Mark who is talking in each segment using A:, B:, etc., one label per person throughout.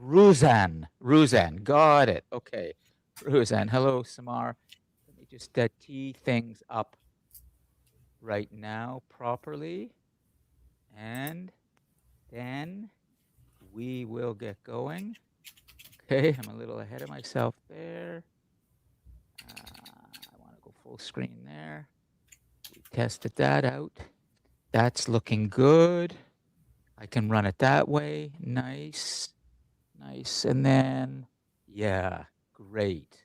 A: Ruzan, got it. Okay, Ruzan. Hello, Samar. Let me just tee things up right now properly, and then we will get going. Okay, I'm a little ahead of myself there. I want to go full screen there. We tested that out. That's looking good. I can run it that way. Nice. Nice. And then, yeah, great.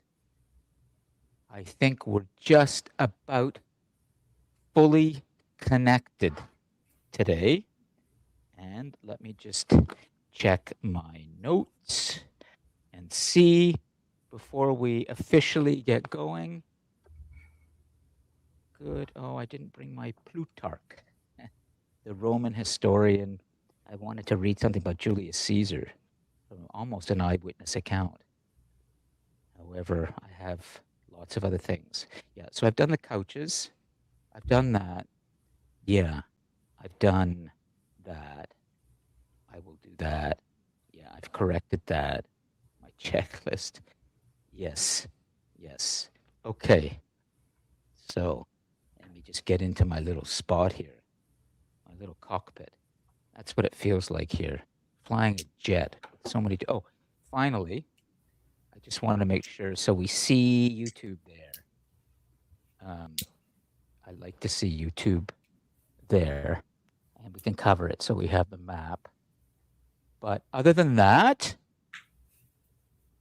A: I think we're just about fully connected today. And let me just check my notes and see before we officially get going. Good. Oh, I didn't bring my Plutarch, the Roman historian. I wanted to read something about Julius Caesar, almost an eyewitness account. However, I have lots of other things. Yeah, so I've done the couches. I've done that. Yeah, I've done that. I will do that. Yeah, I've corrected that. My checklist. Yes, yes. Okay. So let me just get into my little spot here, my little cockpit. That's what it feels like here, flying a jet. So many. Oh, finally, I just wanted to make sure. So we see YouTube there. I like to see YouTube there, and we can cover it. So we have the map. But other than that,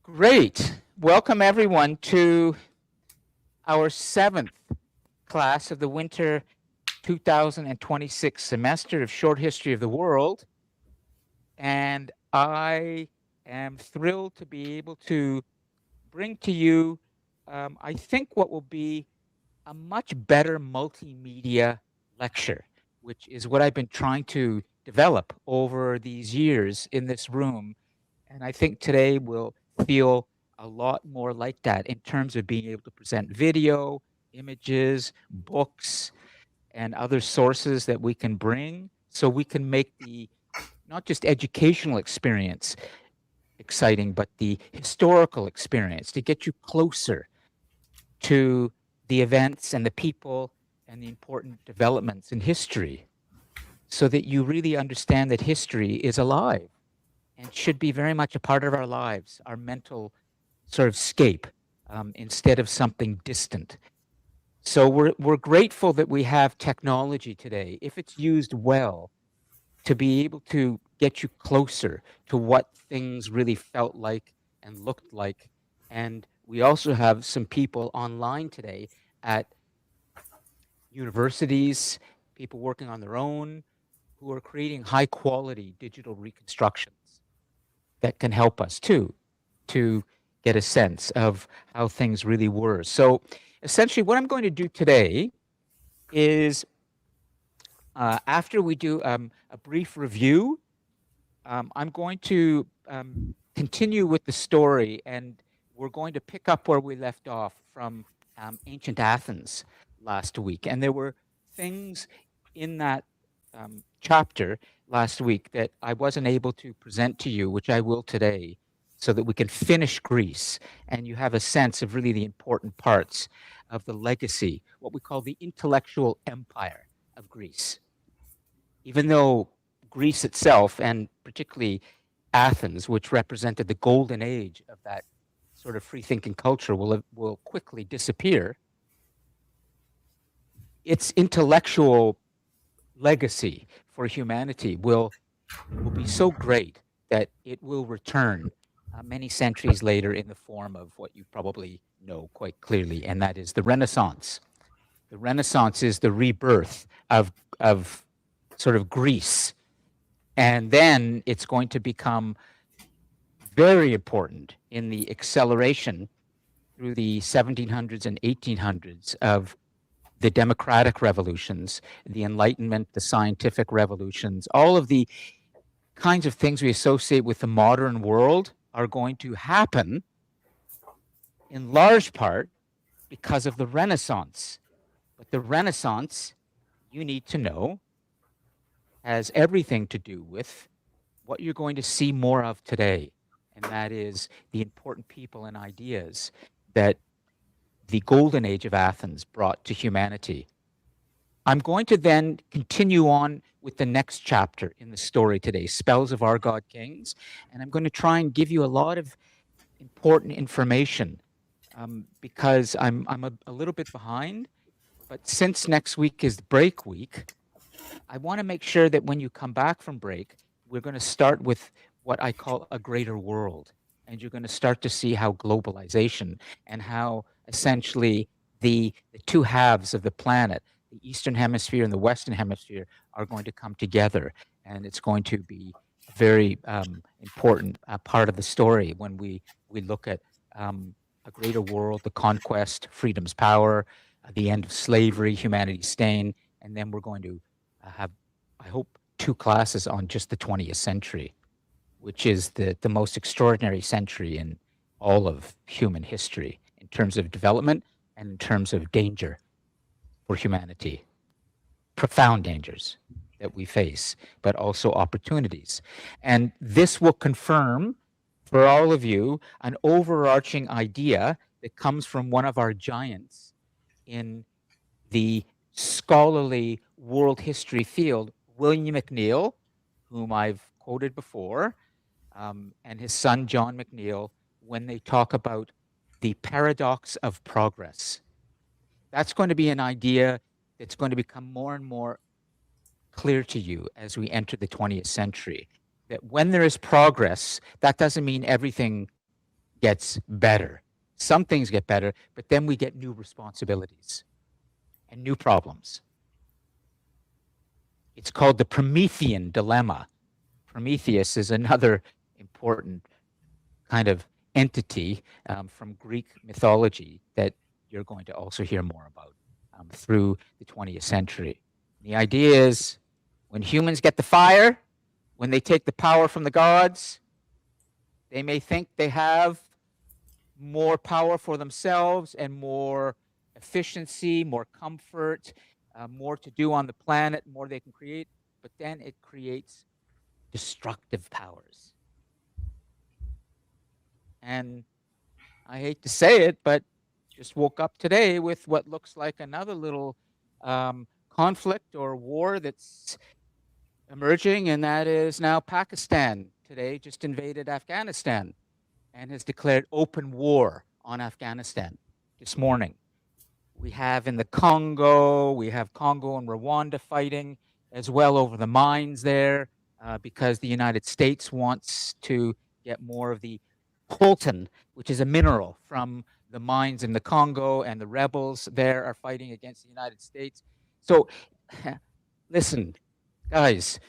A: great. Welcome everyone to our 7th class of the winter 2026 semester of Short History of the World. And I am thrilled to be able to bring to you, I think, what will be a much better multimedia lecture, which is what I've been trying to develop over these years in this room. And I think today will feel a lot more like that in terms of being able to present video, images, books, and other sources that we can bring so we can make the not just educational experience exciting, but the historical experience to get you closer to the events and the people and the important developments in history so that you really understand that history is alive and should be very much a part of our lives, our mental sort of scape, instead of something distant. So we're grateful that we have technology today, if it's used well, to be able to get you closer to what things really felt like and looked like. And we also have some people online today at universities, people working on their own, who are creating high quality digital reconstructions that can help us too to get a sense of how things really were. So essentially what I'm going to do today is after we do a brief review, I'm going to continue with the story, and we're going to pick up where we left off from ancient Athens last week. And there were things in that chapter last week that I wasn't able to present to you, which I will today, so that we can finish Greece and you have a sense of really the important parts of the legacy, what we call the intellectual empire of Greece. Even though Greece itself, and particularly Athens, which represented the golden age of that sort of free thinking culture, will quickly disappear, its intellectual legacy for humanity will be so great that it will return many centuries later in the form of what you probably know quite clearly, and that is the Renaissance. The Renaissance is the rebirth of sort of Greece. And then it's going to become very important in the acceleration through the 1700s and 1800s of the democratic revolutions, the Enlightenment, the scientific revolutions, all of the kinds of things we associate with the modern world are going to happen in large part because of the Renaissance. But the Renaissance, you need to know, has everything to do with what you're going to see more of today. and that is the important people and ideas that the golden age of Athens brought to humanity. I'm going to then continue on with the next chapter in the story today, Spells of Our God Kings, and I'm going to try and give you a lot of important information because I'm a little bit behind. But since next week is break week, I want to make sure that when you come back from break, we're going to start with what I call a greater world. And you're going to start to see how globalization and how essentially the two halves of the planet, the Eastern Hemisphere and the Western Hemisphere, are going to come together. And it's going to be a very important part of the story when we look at a greater world, the conquest, freedom's power, the end of slavery, humanity's stain, and then we're going to have, I hope, 2 classes on just the 20th century, which is the most extraordinary century in all of human history in terms of development and in terms of danger for humanity, profound dangers that we face, but also opportunities. And this will confirm for all of you an overarching idea that comes from one of our giants in the scholarly world history field, William McNeill, whom I've quoted before, and his son, John McNeill, when they talk about the paradox of progress. That's going to be an idea that's going to become more and more clear to you as we enter the 20th century. That when there is progress, that doesn't mean everything gets better. Some things get better, but then we get new responsibilities and new problems. It's called the Promethean dilemma. Prometheus is another important kind of entity from Greek mythology that you're going to also hear more about through the 20th century. The idea is when humans get the fire, when they take the power from the gods, they may think they have more power for themselves and more efficiency, more comfort, more to do on the planet, more they can create, but then it creates destructive powers. And I hate to say it, but just woke up today with what looks like another little conflict or war that's emerging, and that is now Pakistan today just invaded Afghanistan and has declared open war on Afghanistan this morning. We have in the Congo, we have Congo and Rwanda fighting as well over the mines there because the United States wants to get more of the coltan, which is a mineral from the mines in the Congo, and the rebels there are fighting against the United States. So listen, guys,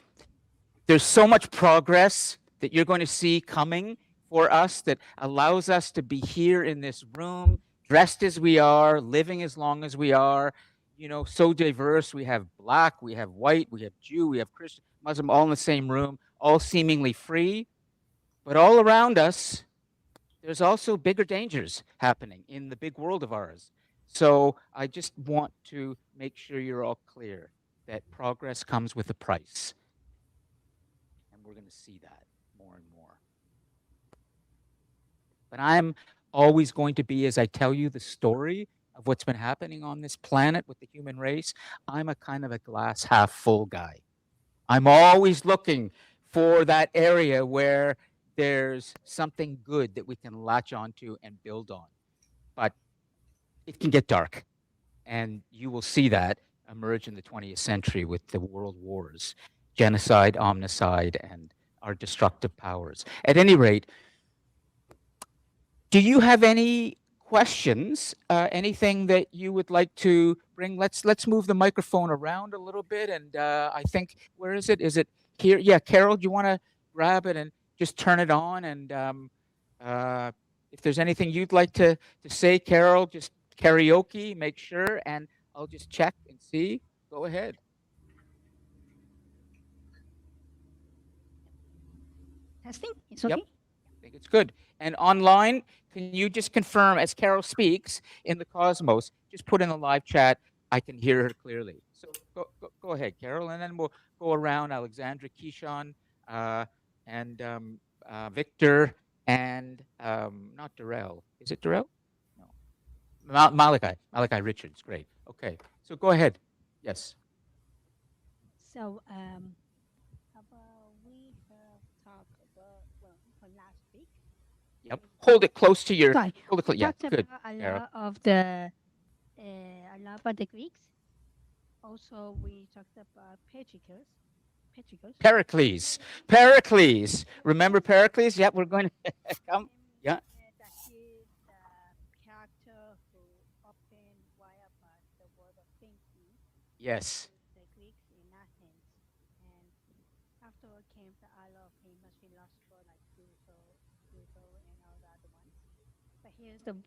A: there's so much progress that you're going to see coming for us that allows us to be here in this room, dressed as we are, living as long as we are, you know, so diverse. We have black, we have white, we have Jew, we have Christian, Muslim, all in the same room, all seemingly free. But all around us, there's also bigger dangers happening in the big world of ours. So I just want to make sure you're all clear that progress comes with a price. And we're going to see that more and more. But I'm always going to be, as I tell you the story of what's been happening on this planet with the human race, I'm a kind of a glass half full guy. I'm always looking for that area where there's something good that we can latch onto and build on. But it can get dark. And you will see that emerge in the 20th century with the world wars, genocide, omnicide, and our destructive powers. At any rate, do you have any questions? Anything that you would like to bring? Let's move the microphone around a little bit. And I think, where is it? Is it here? Yeah, Carol, do you want to grab it and just turn it on? And if there's anything you'd like to say, Carol, just karaoke, make sure, and I'll just check and see. Go ahead.
B: Testing? It's okay?
A: Yep. I think it's good. And online, can you just confirm as Carol speaks in the Cosmos, just put in the live chat, I can hear her clearly. So go ahead, Carol, and then we'll go around Alexandra, Keyshawn, and Victor, and not Darrell. Is it Darrell? No. Malachi. Malachi Richards. Great. Okay. So go ahead. Yes.
B: So, about we have talked about from last week.
A: Yep. Hold it close to your.
B: Sorry,
A: Hold it
B: we
A: close. Yeah.
B: talked
A: Good.
B: about
A: Sarah.
B: a lot about the Greeks. Also, we talked about Petricus. Petricus.
A: Pericles. Pericles. Remember Pericles? Yep. We're going to come. Yeah.
B: That he's the character who opened wide about the world of thinking
A: Yes.
B: with the Greeks in Athens. And afterward came the other famous philosopher like Plato and all the other ones. But here's the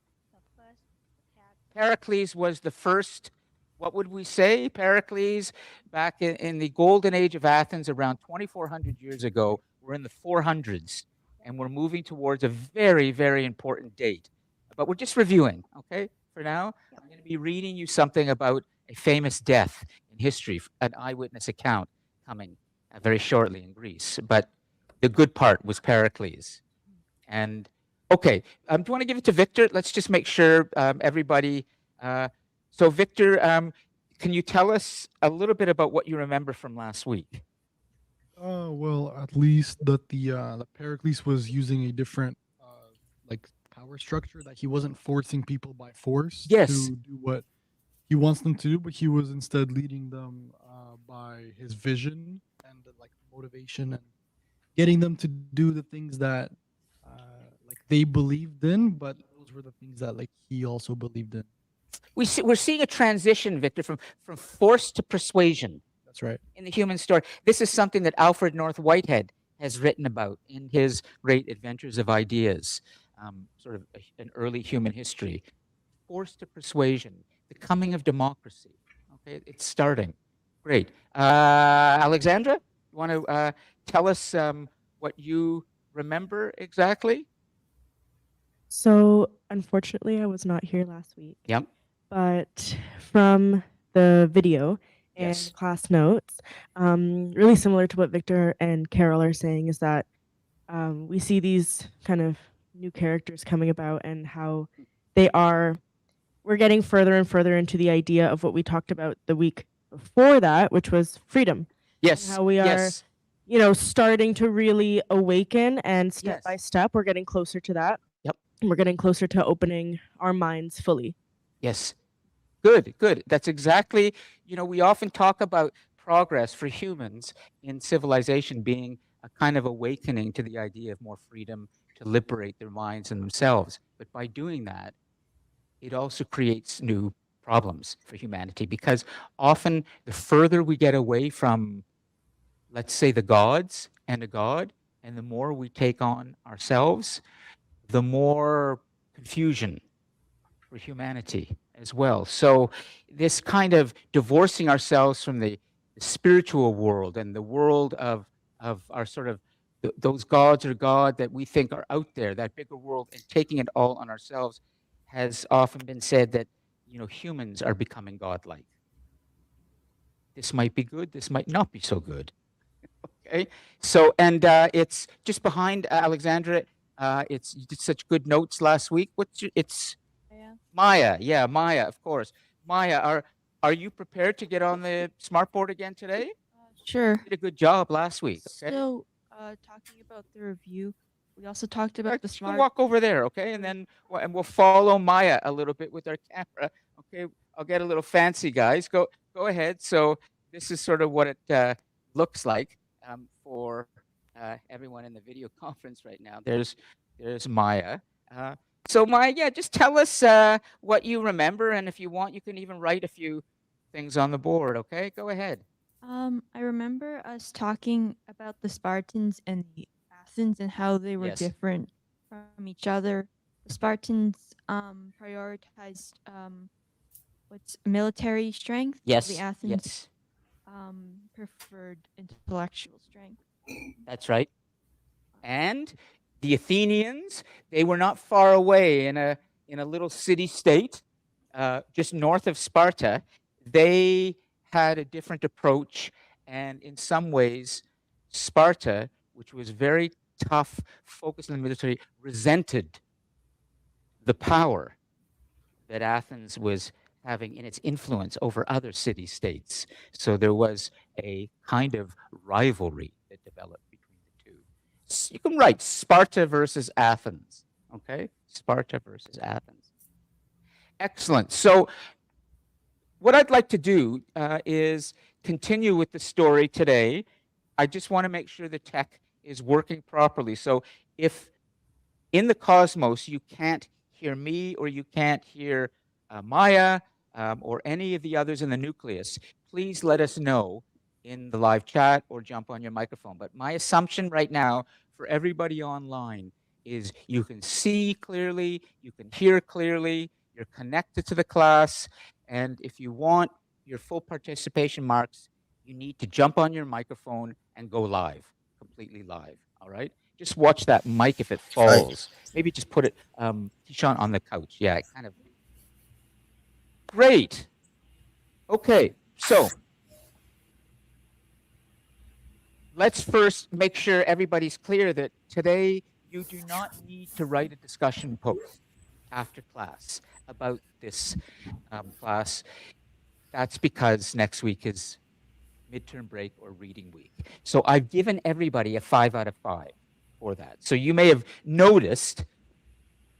B: first character.
A: Pericles was the first, what would we say? Pericles, back in the golden age of Athens around 2,400 years ago. We're in the 400s, and we're moving towards a very, very important date. But we're just reviewing, okay? For now, I'm going to be reading you something about a famous death in history, an eyewitness account coming very shortly in Greece. But the good part was Pericles. And okay, do you want to give it to Victor? Let's just make sure everybody. So, Victor, can you tell us a little bit about what you remember from last week?
C: Well, at least that the Pericles was using a different like power structure, that he wasn't forcing people by force
A: Yes.
C: to do what he wants them to do, but he was instead leading them by his vision and like motivation, and getting them to do the things that like they believed in, but those were the things that like he also believed in.
A: We're seeing a transition, Victor, from force to persuasion
C: That's right.
A: in the human story. This is something that Alfred North Whitehead has written about in his Great Adventures of Ideas, sort of an early human history. Force to persuasion, the coming of democracy. Okay, it's starting. Great. Alexandra, you want to tell us what you remember exactly?
D: So, unfortunately, I was not here last week.
A: Yep.
D: But from the video and
A: Yes.
D: class notes, really similar to what Victor and Carol are saying, is that we see these kind of new characters coming about, and how we're getting further and further into the idea of what we talked about the week before that, which was freedom.
A: Yes.
D: How we are,
A: Yes.
D: starting to really awaken, and step
A: Yes.
D: by step, we're getting closer to that.
A: Yep.
D: We're getting closer to opening our minds fully.
A: Yes. Good, good. That's exactly, we often talk about progress for humans in civilization being a kind of awakening to the idea of more freedom to liberate their minds and themselves. But by doing that, it also creates new problems for humanity, because often the further we get away from, let's say, the gods and a god, and the more we take on ourselves, the more confusion for humanity as well. So this kind of divorcing ourselves from the spiritual world and the world of our sort of those gods or God that we think are out there, that bigger world, and taking it all on ourselves, has often been said that humans are becoming godlike. This might be good, this might not be so good. Okay, so and it's just behind Alexandra. It's you did such good notes last week. It's Maya. Yeah, Maya, of course. Maya, are you prepared to get on the smartboard again today?
E: Sure.
A: You did a good job last week. Okay.
E: So, talking about the review, we also talked about the
A: Just go
E: smart.
A: walk over there, okay, and then we'll follow Maya a little bit with our camera. Okay, I'll get a little fancy, guys. Go ahead. So this is sort of what it looks like for everyone in the video conference right now. There's Maya. So Maya, yeah, just tell us what you remember, and if you want, you can even write a few things on the board. Okay, go ahead.
E: I remember us talking about the Spartans and the Athens and how they were
A: Yes.
E: different from each other. The Spartans prioritized what's military strength. while
A: Yes.
E: The Athens
A: Yes,
E: preferred intellectual strength.
A: that's right. And the Athenians, they were not far away in a little city state just north of Sparta. They had a different approach, and in some ways, Sparta, which was very tough, focused on the military, resented the power that Athens was having in its influence over other city-states. So there was a kind of rivalry that developed between the two. You can write Sparta versus Athens, okay? Sparta versus Athens. Excellent. So what I'd like to do is continue with the story today. I just want to make sure the tech is working properly. So if in the Cosmos you can't hear me or you can't hear Maya or any of the others in the nucleus, please let us know in the live chat or jump on your microphone. But my assumption right now for everybody online is you can see clearly, you can hear clearly, you're connected to the class, and if you want your full participation marks, you need to jump on your microphone and go live, completely live, all right? Just watch that mic if it falls. Maybe just put it, Tishan, on the couch. Yeah, it kind of. Great. Okay, so let's first make sure everybody's clear that today you do not need to write a discussion post after class about this class. That's because next week is midterm break or reading week. So I've given everybody a 5 out of 5 for that. So you may have noticed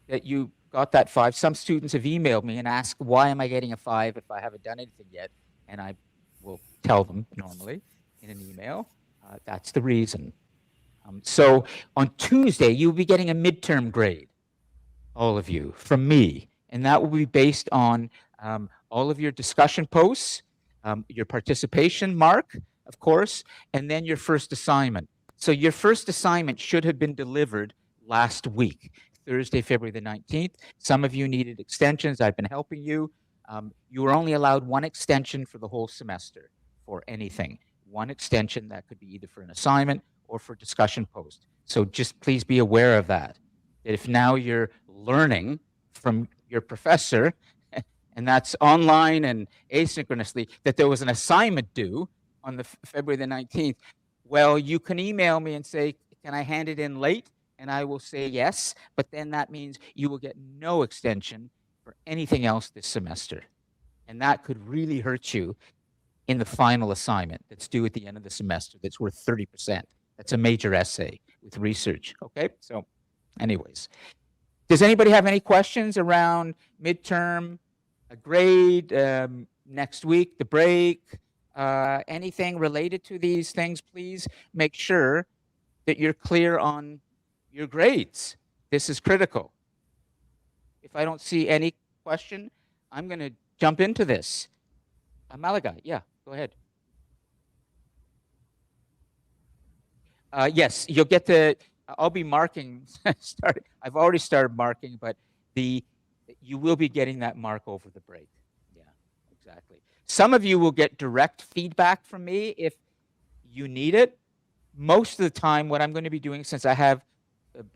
A: that you got that 5. Some students have emailed me and asked, why am I getting a 5 if I haven't done anything yet? And I will tell them normally in an email. That's the reason. So on Tuesday, you'll be getting a midterm grade, all of you, from me. And that will be based on all of your discussion posts, your participation mark, of course, and then your first assignment. So your first assignment should have been delivered last week, Thursday, February the 19th. Some of you needed extensions. I've been helping you. You were only allowed one extension for the whole semester for anything. One extension that could be either for an assignment or for discussion post. So just please be aware of that. If now you're learning from your professor, and that's online and asynchronously, that there was an assignment due on the February the 19th, well, you can email me and say, can I hand it in late? And I will say yes, but then that means you will get no extension for anything else this semester. And that could really hurt you in the final assignment that's due at the end of the semester that's worth 30%. That's a major essay with research, okay? So anyways, does anybody have any questions around midterm, a grade, next week, the break, anything related to these things? Please make sure that you're clear on your grades. This is critical. If I don't see any question, I'm going to jump into this. Malaga, yeah, go ahead. Yes, you'll get the, I'll be marking, I've already started marking, but you will be getting that mark over the break. Yeah, exactly. Some of you will get direct feedback from me if you need it. Most of the time, what I'm going to be doing, since I have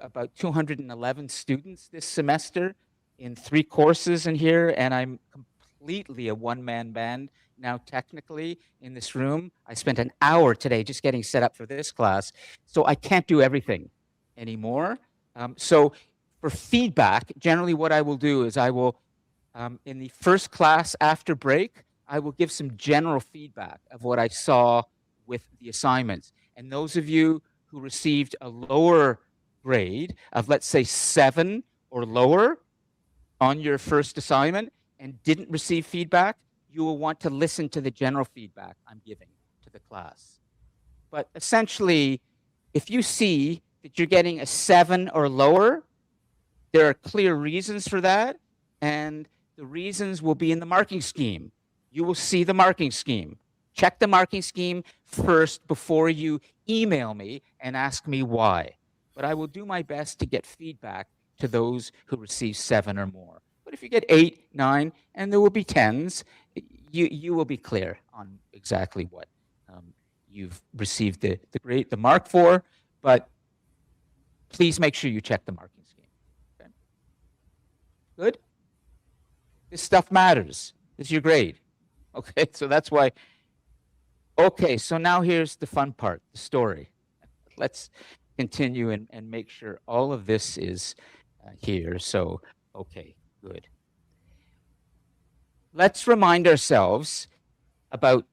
A: about 211 students this semester in 3 courses in here, and I'm completely a one-man band now technically in this room. I spent an hour today just getting set up for this class, so I can't do everything anymore. So for feedback, generally what I will do is I will, in the first class after break, I will give some general feedback of what I saw with the assignments. And those of you who received a lower grade of, let's say, 7 or lower on your first assignment and didn't receive feedback, you will want to listen to the general feedback I'm giving to the class. But essentially, if you see that you're getting a 7 or lower, there are clear reasons for that, and the reasons will be in the marking scheme. You will see the marking scheme. Check the marking scheme first before you email me and ask me why. But I will do my best to get feedback to those who receive 7 or more. But if you get 8, 9, and there will be 10s, you will be clear on exactly what you've received the mark for. But please make sure you check the marking scheme. Okay? Good? This stuff matters. This is your grade. Okay, so that's why. Okay, so now here's the fun part, the story. Let's continue and make sure all of this is here. So, okay, good. Let's remind ourselves about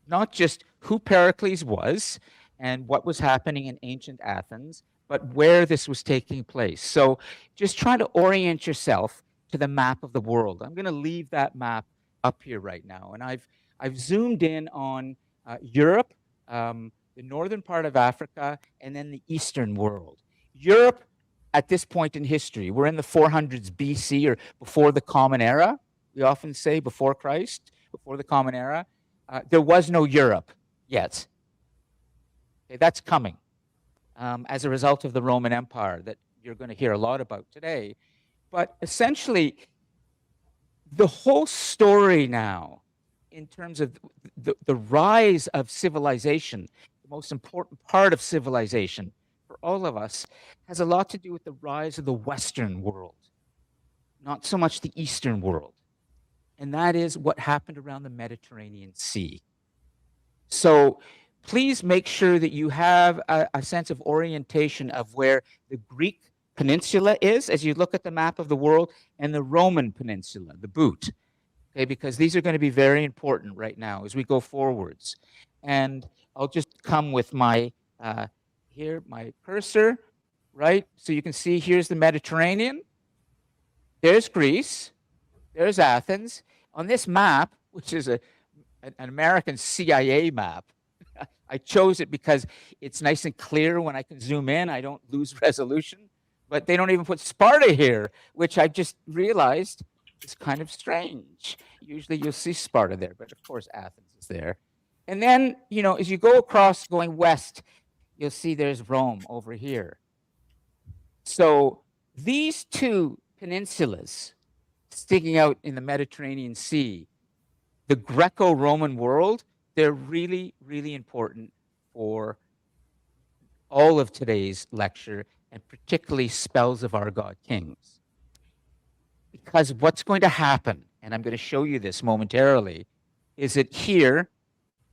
A: not just who Pericles was and what was happening in ancient Athens, but where this was taking place. So just try to orient yourself to the map of the world. I'm going to leave that map up here right now. And I've zoomed in on Europe, the northern part of Africa, and then the Eastern world. Europe, at this point in history, we're in the 400s BC, or before the Common Era. We often say before Christ, before the Common Era. There was no Europe yet. Okay, that's coming as a result of the Roman Empire that you're going to hear a lot about today. But essentially, the whole story now, in terms of the rise of civilization, the most important part of civilization for all of us, has a lot to do with the rise of the Western world, not so much the Eastern world. And that is what happened around the Mediterranean Sea. So please make sure that you have a sense of orientation of where the Greek peninsula is as you look at the map of the world, and the Roman peninsula, the boot, okay, because these are going to be very important right now as we go forwards. And I'll just come with my, here, my cursor, right? So you can see here's the Mediterranean, there's Greece, there's Athens. On this map, which is an American CIA map, I chose it because it's nice and clear when I can zoom in. I don't lose resolution. But they don't even put Sparta here, which I just realized is kind of strange. Usually you'll see Sparta there, but of course Athens is there. And then, you know, as you go across going west, you'll see there's Rome over here. So these two peninsulas sticking out in the Mediterranean Sea, the Greco-Roman world, they're really, really important for all of today's lecture, and particularly Spells of Our God Kings. Because what's going to happen, and I'm going to show you this momentarily, is that here,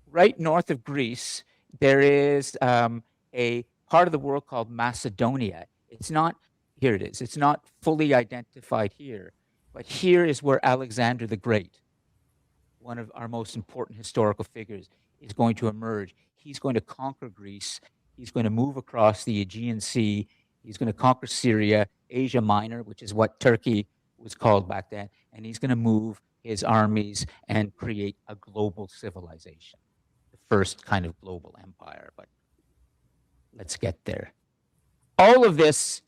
A: right north of Greece, there is a part of the world called Macedonia. It's not, here it is, it's not fully identified here, but here is where Alexander the Great, one of our most important historical figures, is going to emerge. He's going to conquer Greece. He's going to move across the Aegean Sea. He's going to conquer Syria, Asia Minor, which is what Turkey was called back then. And he's going to move his armies and create a global civilization, the first kind of global empire. But let's get there. All of this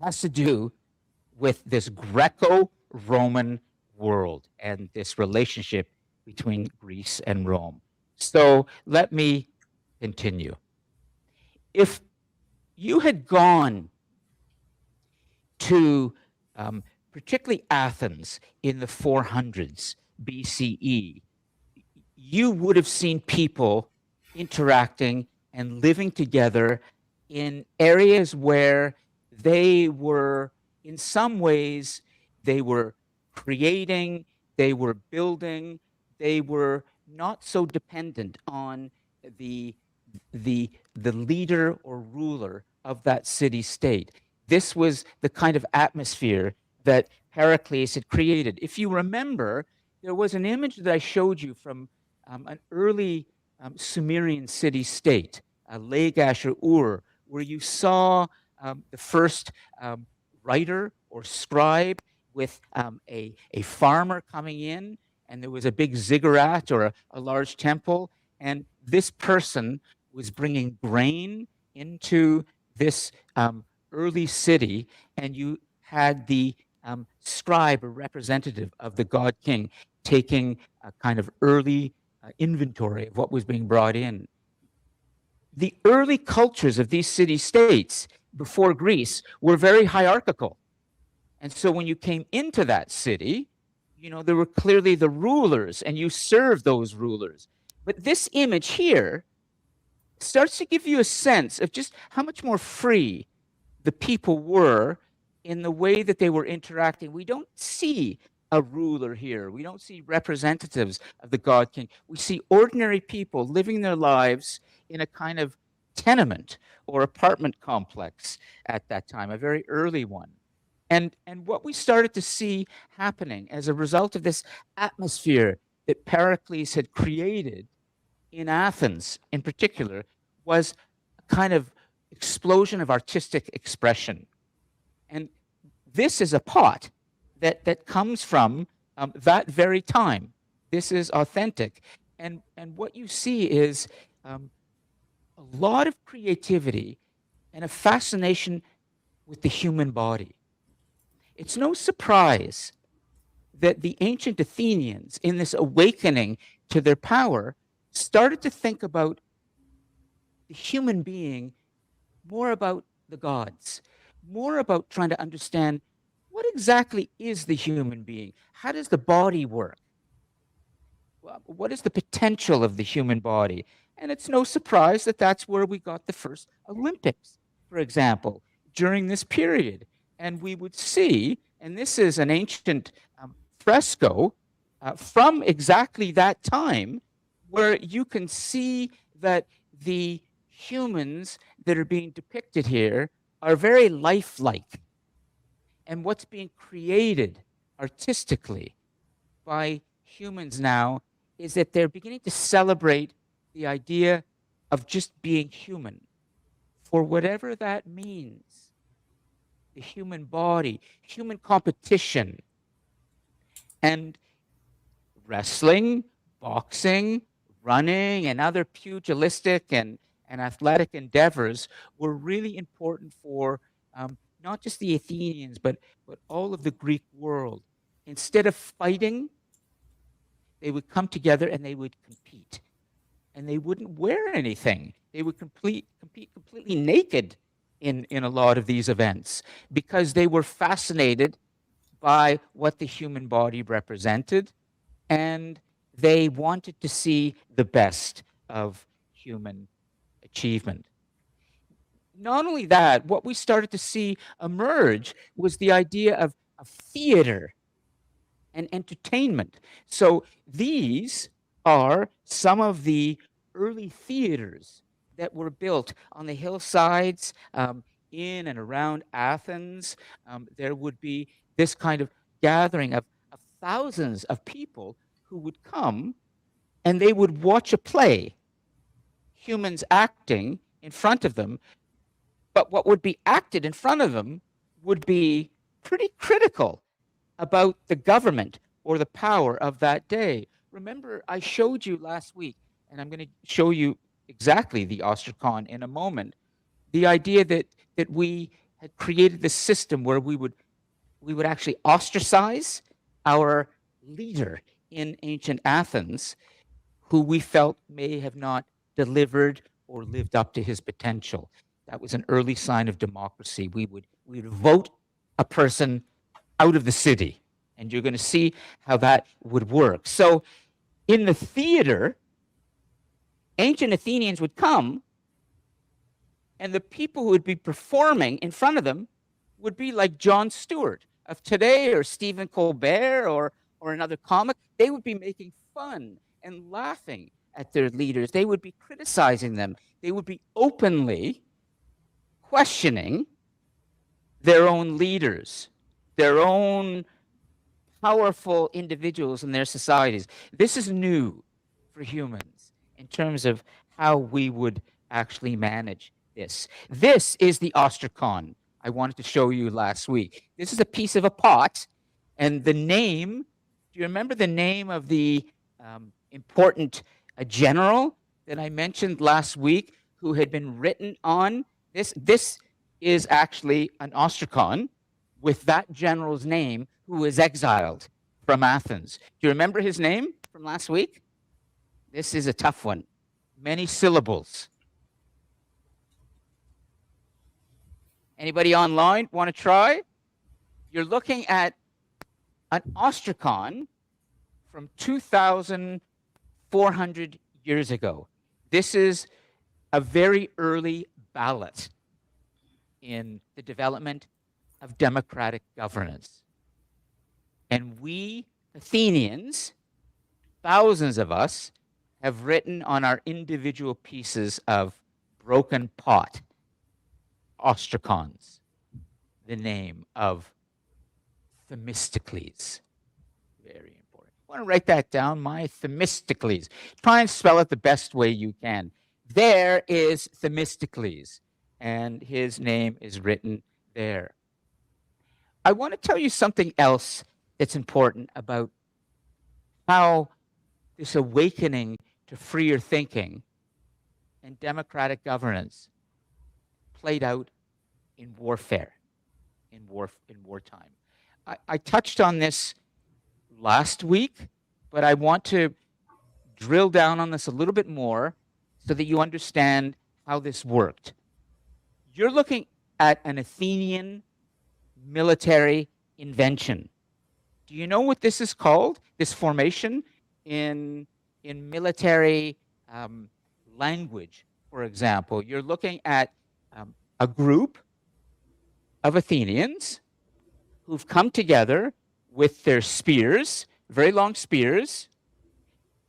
A: has to do with this Greco-Roman world and this relationship between Greece and Rome. So let me continue. If you had gone to particularly Athens in the 400s BCE, you would have seen people interacting and living together in areas where they were, in some ways, they were creating, they were building, they were not so dependent on the leader or ruler of that city-state. This was the kind of atmosphere that Pericles had created. If you remember, there was an image that I showed you from an early Sumerian city-state, Lagash or Ur, where you saw the first writer or scribe with a farmer coming in, and there was a big ziggurat or a large temple, and this person was bringing grain into this early city, and you had the scribe or representative of the god king taking a kind of early inventory of what was being brought in. The early cultures of these city-states before Greece were very hierarchical. And so when you came into that city, you know, there were clearly the rulers, and you served those rulers. But this image here starts to give you a sense of just how much more free the people were in the way that they were interacting. We don't see a ruler here. We don't see representatives of the God King. We see ordinary people living their lives in a kind of tenement or apartment complex at that time, a very early one. And what we started to see happening as a result of this atmosphere that Pericles had created in Athens in particular was a kind of explosion of artistic expression. And this is a pot that comes from that very time. This is authentic. And what you see is a lot of creativity and a fascination with the human body. It's no surprise that the ancient Athenians, in this awakening to their power, started to think about the human being more about the gods, more about trying to understand what exactly is the human being? How does the body work? What is the potential of the human body? And it's no surprise that that's where we got the first Olympics, for example, during this period. And we would see, and this is an ancient fresco from exactly that time, where you can see that the humans that are being depicted here are very lifelike. And what's being created artistically by humans now is that they're beginning to celebrate the idea of just being human, for whatever that means. The human body, human competition, and wrestling, boxing, running, and other pugilistic and athletic endeavors were really important for not just the Athenians, but all of the Greek world. Instead of fighting, they would come together and they would compete. And they wouldn't wear anything. They would compete completely naked in a lot of these events because they were fascinated by what the human body represented, and they wanted to see the best of human achievement. Not only that, what we started to see emerge was the idea of theater and entertainment. So these are some of the early theaters that were built on the hillsides in and around Athens. There would be this kind of gathering of thousands of people who would come and they would watch a play, humans acting in front of them. But what would be acted in front of them would be pretty critical about the government or the power of that day. Remember, I showed you last week, and I'm going to show you exactly the ostracon in a moment, the idea that we had created this system where we would actually ostracize our leader in ancient Athens, who we felt may have not delivered or lived up to his potential. That was an early sign of democracy. We would vote a person out of the city, and you're going to see how that would work. So in the theater, ancient Athenians would come, and the people who would be performing in front of them would be like Jon Stewart of today, or Stephen Colbert, or another comic. They would be making fun and laughing at their leaders. They would be criticizing them. They would be openly questioning their own leaders, their own powerful individuals in their societies. This is new for humans in terms of how we would actually manage this. This is the ostracon I wanted to show you last week. This is a piece of a pot, and the name, do you remember the name of the important general that I mentioned last week who had been written on this? This is actually an ostracon with that general's name who was exiled from Athens. Do you remember his name from last week? This is a tough one. Many syllables. Anybody online want to try? You're looking at an ostracon from 2,400 years ago. This is a very early ballot in the development of democratic governance. And we Athenians, thousands of us, have written on our individual pieces of broken pot, ostracons, the name of Themistocles. Very important. I want to write that down, my Themistocles. Try and spell it the best way you can. There is Themistocles, and his name is written there. I want to tell you something else that's important about how this awakening to freer thinking and democratic governance played out in warfare, in wartime. I touched on this last week, but I want to drill down on this a little bit more so that you understand how this worked. You're looking at an Athenian military invention. Do you know what this is called? This formation in military language, for example. You're looking at a group of Athenians who've come together with their spears, very long spears,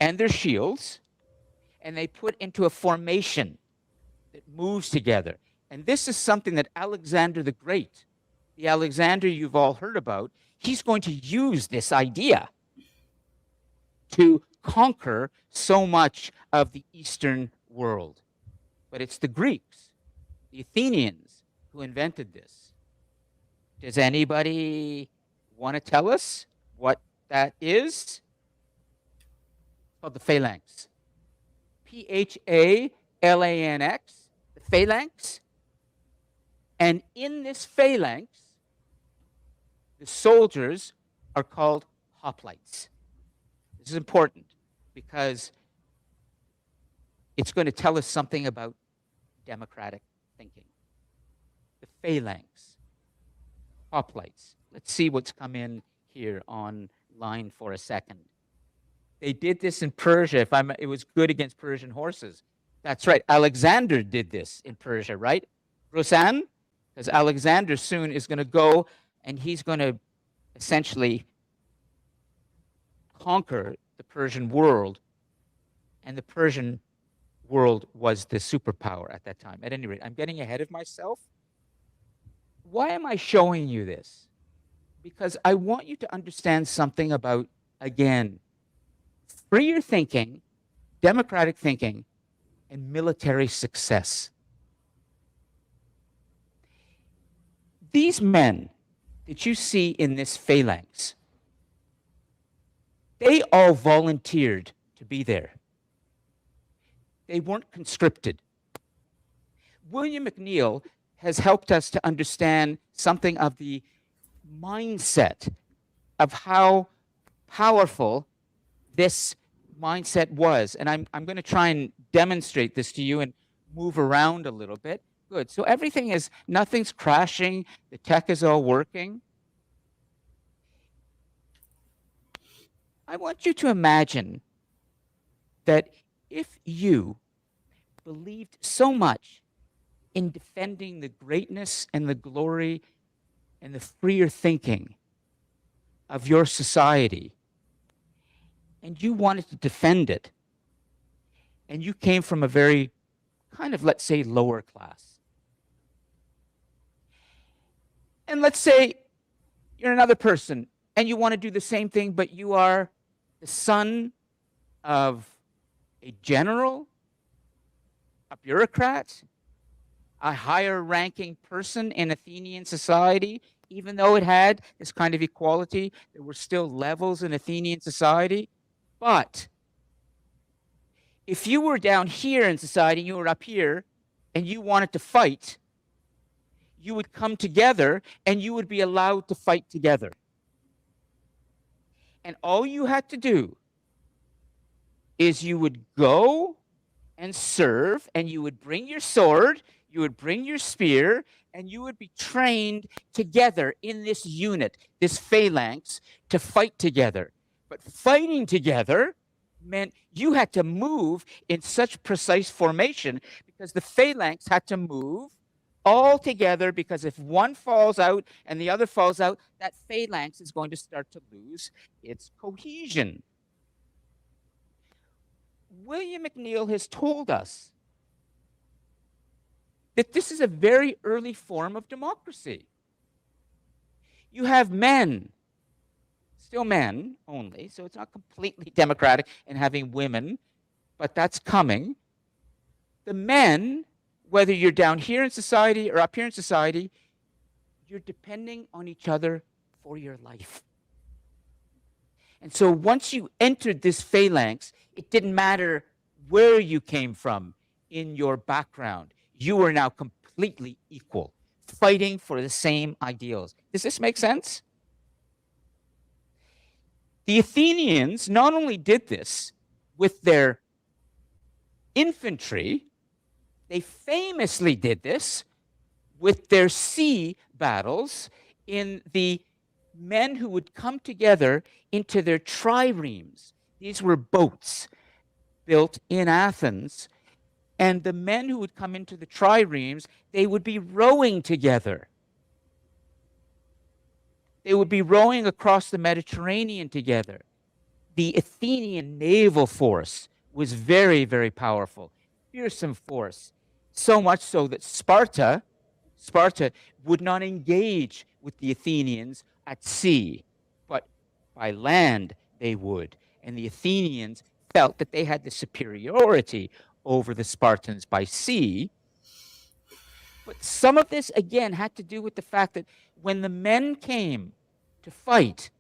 A: and their shields, and they put into a formation that moves together. And this is something that Alexander the Great, the Alexander you've all heard about, he's going to use this idea to conquer so much of the Eastern world. But it's the Greeks, the Athenians, who invented this. Does anybody want to tell us what that is? It's called the phalanx. Phalanx, the phalanx. And in this phalanx, the soldiers are called hoplites. This is important because it's going to tell us something about democratic thinking. The phalanx, hoplites. Let's see what's come in here online for a second. They did this in Persia. It was good against Persian horses. That's right. Alexander did this in Persia, right? Roseanne? Because Alexander soon is going to go and he's going to essentially conquer the Persian world. And the Persian world was the superpower at that time. At any rate, I'm getting ahead of myself. Why am I showing you this? Because I want you to understand something about, again, freer thinking, democratic thinking, and military success. These men that you see in this phalanx, they all volunteered to be there. They weren't conscripted. William McNeill has helped us to understand something of the mindset of how powerful this mindset was. And I'm going to try and demonstrate this to you and move around a little bit. Good. So nothing's crashing. The tech is all working. I want you to imagine that if you believed so much in defending the greatness and the glory and the freer thinking of your society, and you wanted to defend it, and you came from a very kind of, let's say, lower class. And let's say you're another person and you want to do the same thing, but you are the son of a general, a bureaucrat, a higher ranking person in Athenian society. Even though it had this kind of equality, there were still levels in Athenian society. But if you were down here in society and you were up here and you wanted to fight, you would come together and you would be allowed to fight together. And all you had to do is you would go and serve, and you would bring your sword, you would bring your spear, and you would be trained together in this unit, this phalanx, to fight together. But fighting together meant you had to move in such precise formation because the phalanx had to move all together, because if one falls out and the other falls out, that phalanx is going to start to lose its cohesion. William McNeill has told us that this is a very early form of democracy. You have men, still men only, so it's not completely democratic in having women, but that's coming. The men, whether you're down here in society or up here in society, you're depending on each other for your life. And so once you entered this phalanx, it didn't matter where you came from in your background. You are now completely equal, fighting for the same ideals. Does this make sense? The Athenians not only did this with their infantry, they famously did this with their sea battles in the men who would come together into their triremes. These were boats built in Athens. And the men who would come into the triremes, they would be rowing together. They would be rowing across the Mediterranean together. The Athenian naval force was very, very powerful, fearsome force. So much so that Sparta would not engage with the Athenians at sea, but by land they would. And the Athenians felt that they had the superiority over the Spartans by sea. But some of this, again, had to do with the fact that when the men came to fight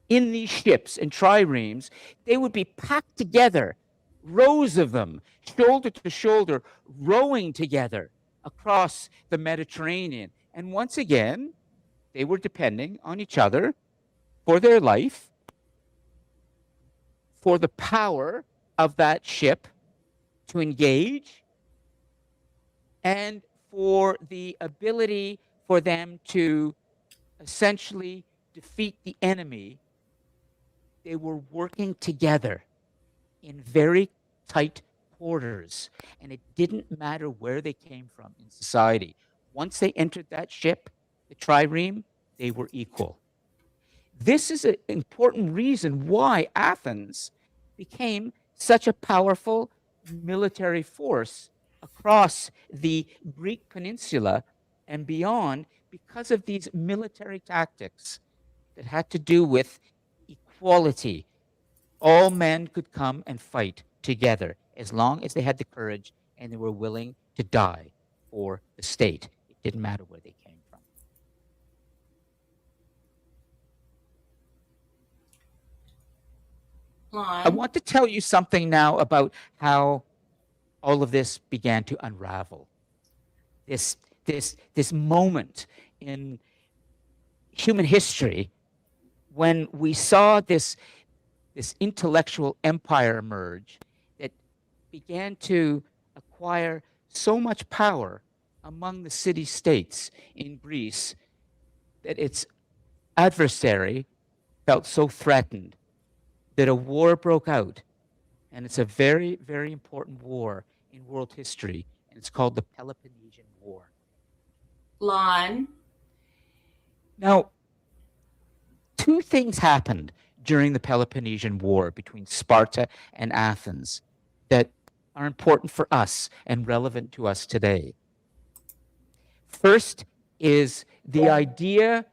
A: in these ships and triremes, they would be packed together, rows of them, shoulder to shoulder, rowing together across the Mediterranean. And once again, they were depending on each other for their life, for the power of that ship to engage, and for the ability for them to essentially defeat the enemy. They were working together in very tight quarters, and it didn't matter where they came from in society. Once they entered that ship, the trireme, they were equal. This is an important reason why Athens became such a powerful military force across the Greek peninsula and beyond, because of these military tactics that had to do with equality. All men could come and fight together as long as they had the courage and they were willing to die for the state. It didn't matter where they came from. I want to tell you something now about how all of this began to unravel. This moment in human history when we saw this intellectual empire emerge that began to acquire so much power among the city-states in Greece that its adversary felt so threatened that a war broke out. And it's a very, very important war in world history, and it's called the Peloponnesian War.
F: Lon.
A: Now, two things happened during the Peloponnesian War between Sparta and Athens that are important for us and relevant to us today. First is the idea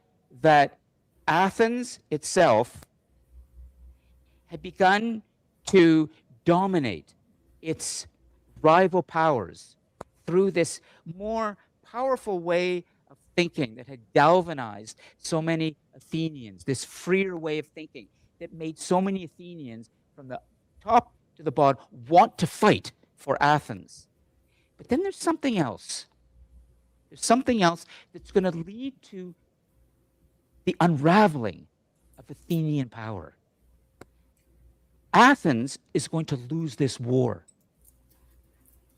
A: that Athens itself had begun to dominate its rival powers through this more powerful way of thinking that had galvanized so many Athenians, this freer way of thinking that made so many Athenians from the top to the bottom want to fight for Athens. But then there's something else. There's something else that's going to lead to the unraveling of Athenian power. Athens is going to lose this war.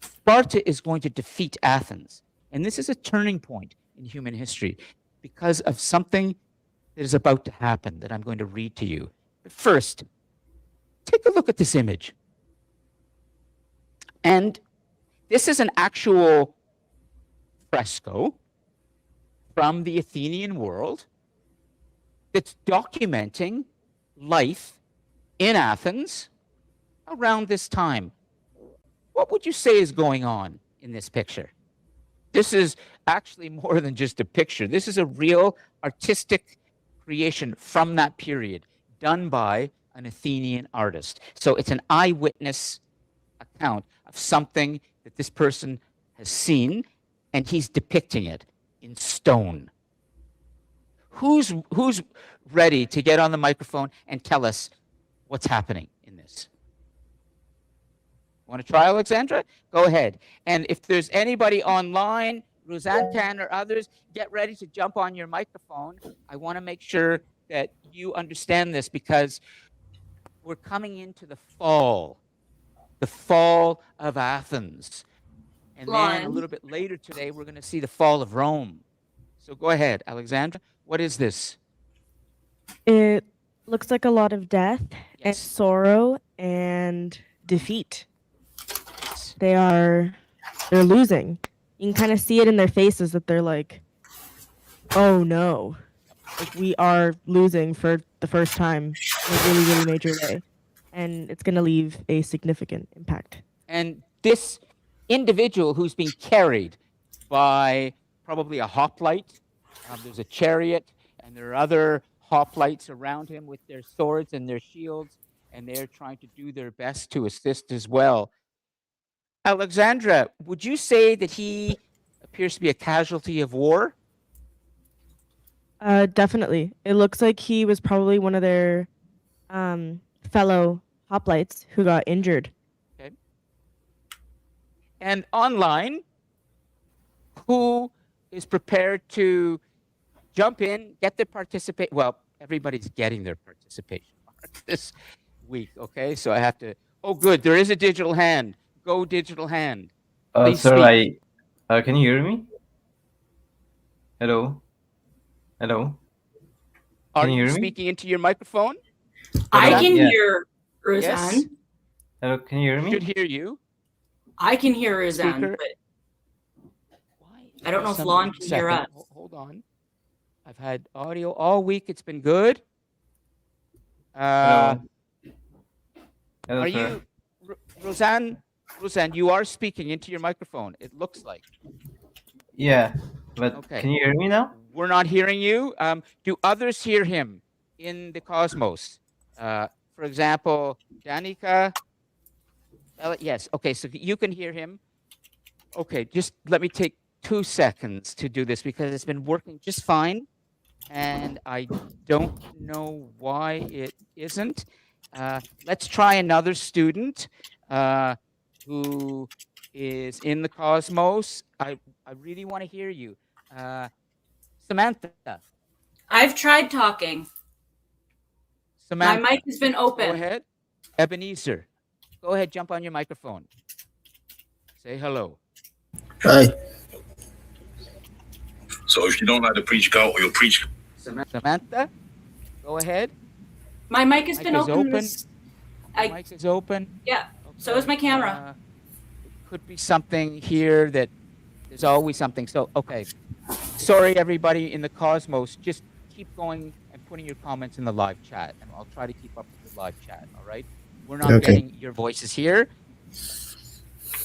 A: Sparta is going to defeat Athens. And this is a turning point in human history because of something that is about to happen that I'm going to read to you. But first, take a look at this image. And this is an actual fresco from the Athenian world that's documenting life in Athens around this time. What would you say is going on in this picture? This is actually more than just a picture. This is a real artistic creation from that period done by an Athenian artist. So it's an eyewitness account of something that this person has seen, and he's depicting it in stone. Who's ready to get on the microphone and tell us what's happening in this? Want to try, Alexandra? Go ahead. And if there's anybody online, Roseanne Tan or others, get ready to jump on your microphone. I want to make sure that you understand this, because we're coming into the fall of Athens. And then a
F: Lon.
A: little bit later today, we're going to see the fall of Rome. So go ahead, Alexandra. What is this?
D: It looks like a lot of death and
A: Yes.
D: sorrow and defeat. They're losing. You can kind of see it in their faces that they're like, oh no, like we are losing for the first time in a really, really major way. And it's going to leave a significant impact.
A: And this individual who's being carried by probably a hoplite, there's a chariot, and there are other hoplites around him with their swords and their shields, and they're trying to do their best to assist as well. Alexandra, would you say that he appears to be a casualty of war?
D: Definitely. It looks like he was probably one of their fellow hoplites who got injured.
A: And online, who is prepared to jump in, get their participate? Well, everybody's getting their participation mark this week, okay? So I have to, oh good, there is a digital hand. Go digital hand. Please
G: Sir, can you hear me? Hello? Hello?
A: Are
G: Can you
A: you
G: hear me?
A: speaking into your microphone?
F: I
G: Hello?
F: can
G: Yeah.
F: hear Roseanne.
A: Yes.
G: Hello, can you hear me?
A: Should hear you.
F: I can hear Roseanne,
A: Speaker.
F: but
A: Why?
F: I don't know if
A: Some-
F: Lon can hear
A: second.
F: us.
A: Hold on. I've had audio all week. It's been good.
G: Hello? Hello,
A: Are
G: sir.
A: you, Roseanne? Roseanne, you are speaking into your microphone. It looks like.
G: Yeah, but
A: Okay.
G: can you hear me now?
A: We're not hearing you. Do others hear him in the cosmos? For example, Danica. Yes. Okay. So you can hear him. Okay. Just let me take 2 seconds to do this because it's been working just fine, and I don't know why it isn't. Let's try another student who is in the cosmos. I really want to hear you. Samantha.
F: I've tried talking.
A: Samantha.
F: My mic has been
A: Go
F: open.
A: ahead. Ebenezer. Go ahead, jump on your microphone. Say hello.
H: Hi. So if you don't like to preach God, or you'll preach.
A: Samantha, go ahead.
F: My mic has
A: Mic
F: been
A: is
F: open.
A: open.
F: this- I-
A: Mic is open.
F: Yeah, so is my camera.
A: Could be something here that there's always something. So, okay. Sorry, everybody in the cosmos. Just keep going and putting your comments in the live chat, and I'll try to keep up with the live chat. All right. We're not
H: Okay.
A: getting your voices here.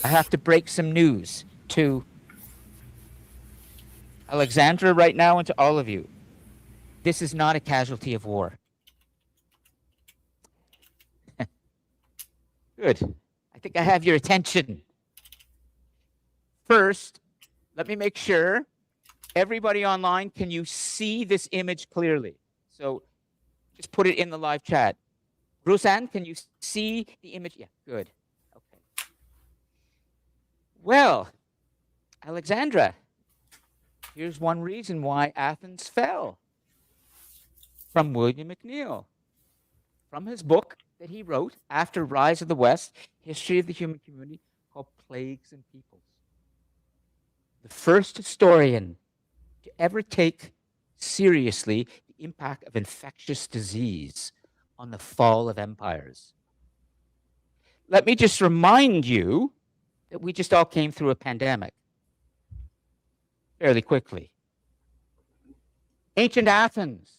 A: I have to break some news to Alexandra right now and to all of you. This is not a casualty of war. Good. I think I have your attention. First, let me make sure everybody online, can you see this image clearly? So just put it in the live chat. Roseanne, can you see the image? Yeah, good. Okay. Well, Alexandra, here's one reason why Athens fell. From William McNeill. From his book that he wrote after Rise of the West, History of the Human Community, called Plagues and Peoples. The first historian to ever take seriously the impact of infectious disease on the fall of empires. Let me just remind you that we just all came through a pandemic fairly quickly. Ancient Athens,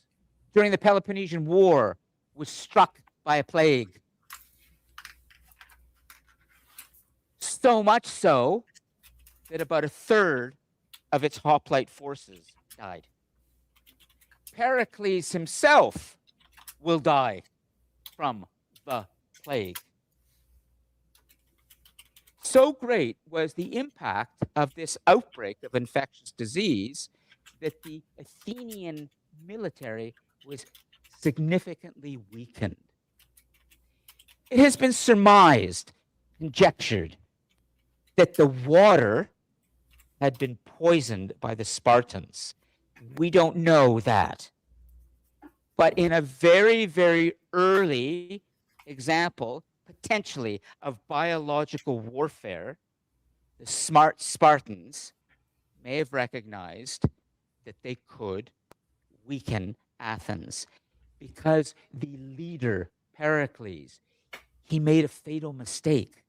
A: during the Peloponnesian War, was struck by a plague. So much so that about a third of its hoplite forces died. Pericles himself will die from the plague. So great was the impact of this outbreak of infectious disease that the Athenian military was significantly weakened. It has been surmised, conjectured, that the water had been poisoned by the Spartans. We don't know that. But in a very, very early example, potentially, of biological warfare, the smart Spartans may have recognized that they could weaken Athens because the leader, Pericles, he made a fatal mistake.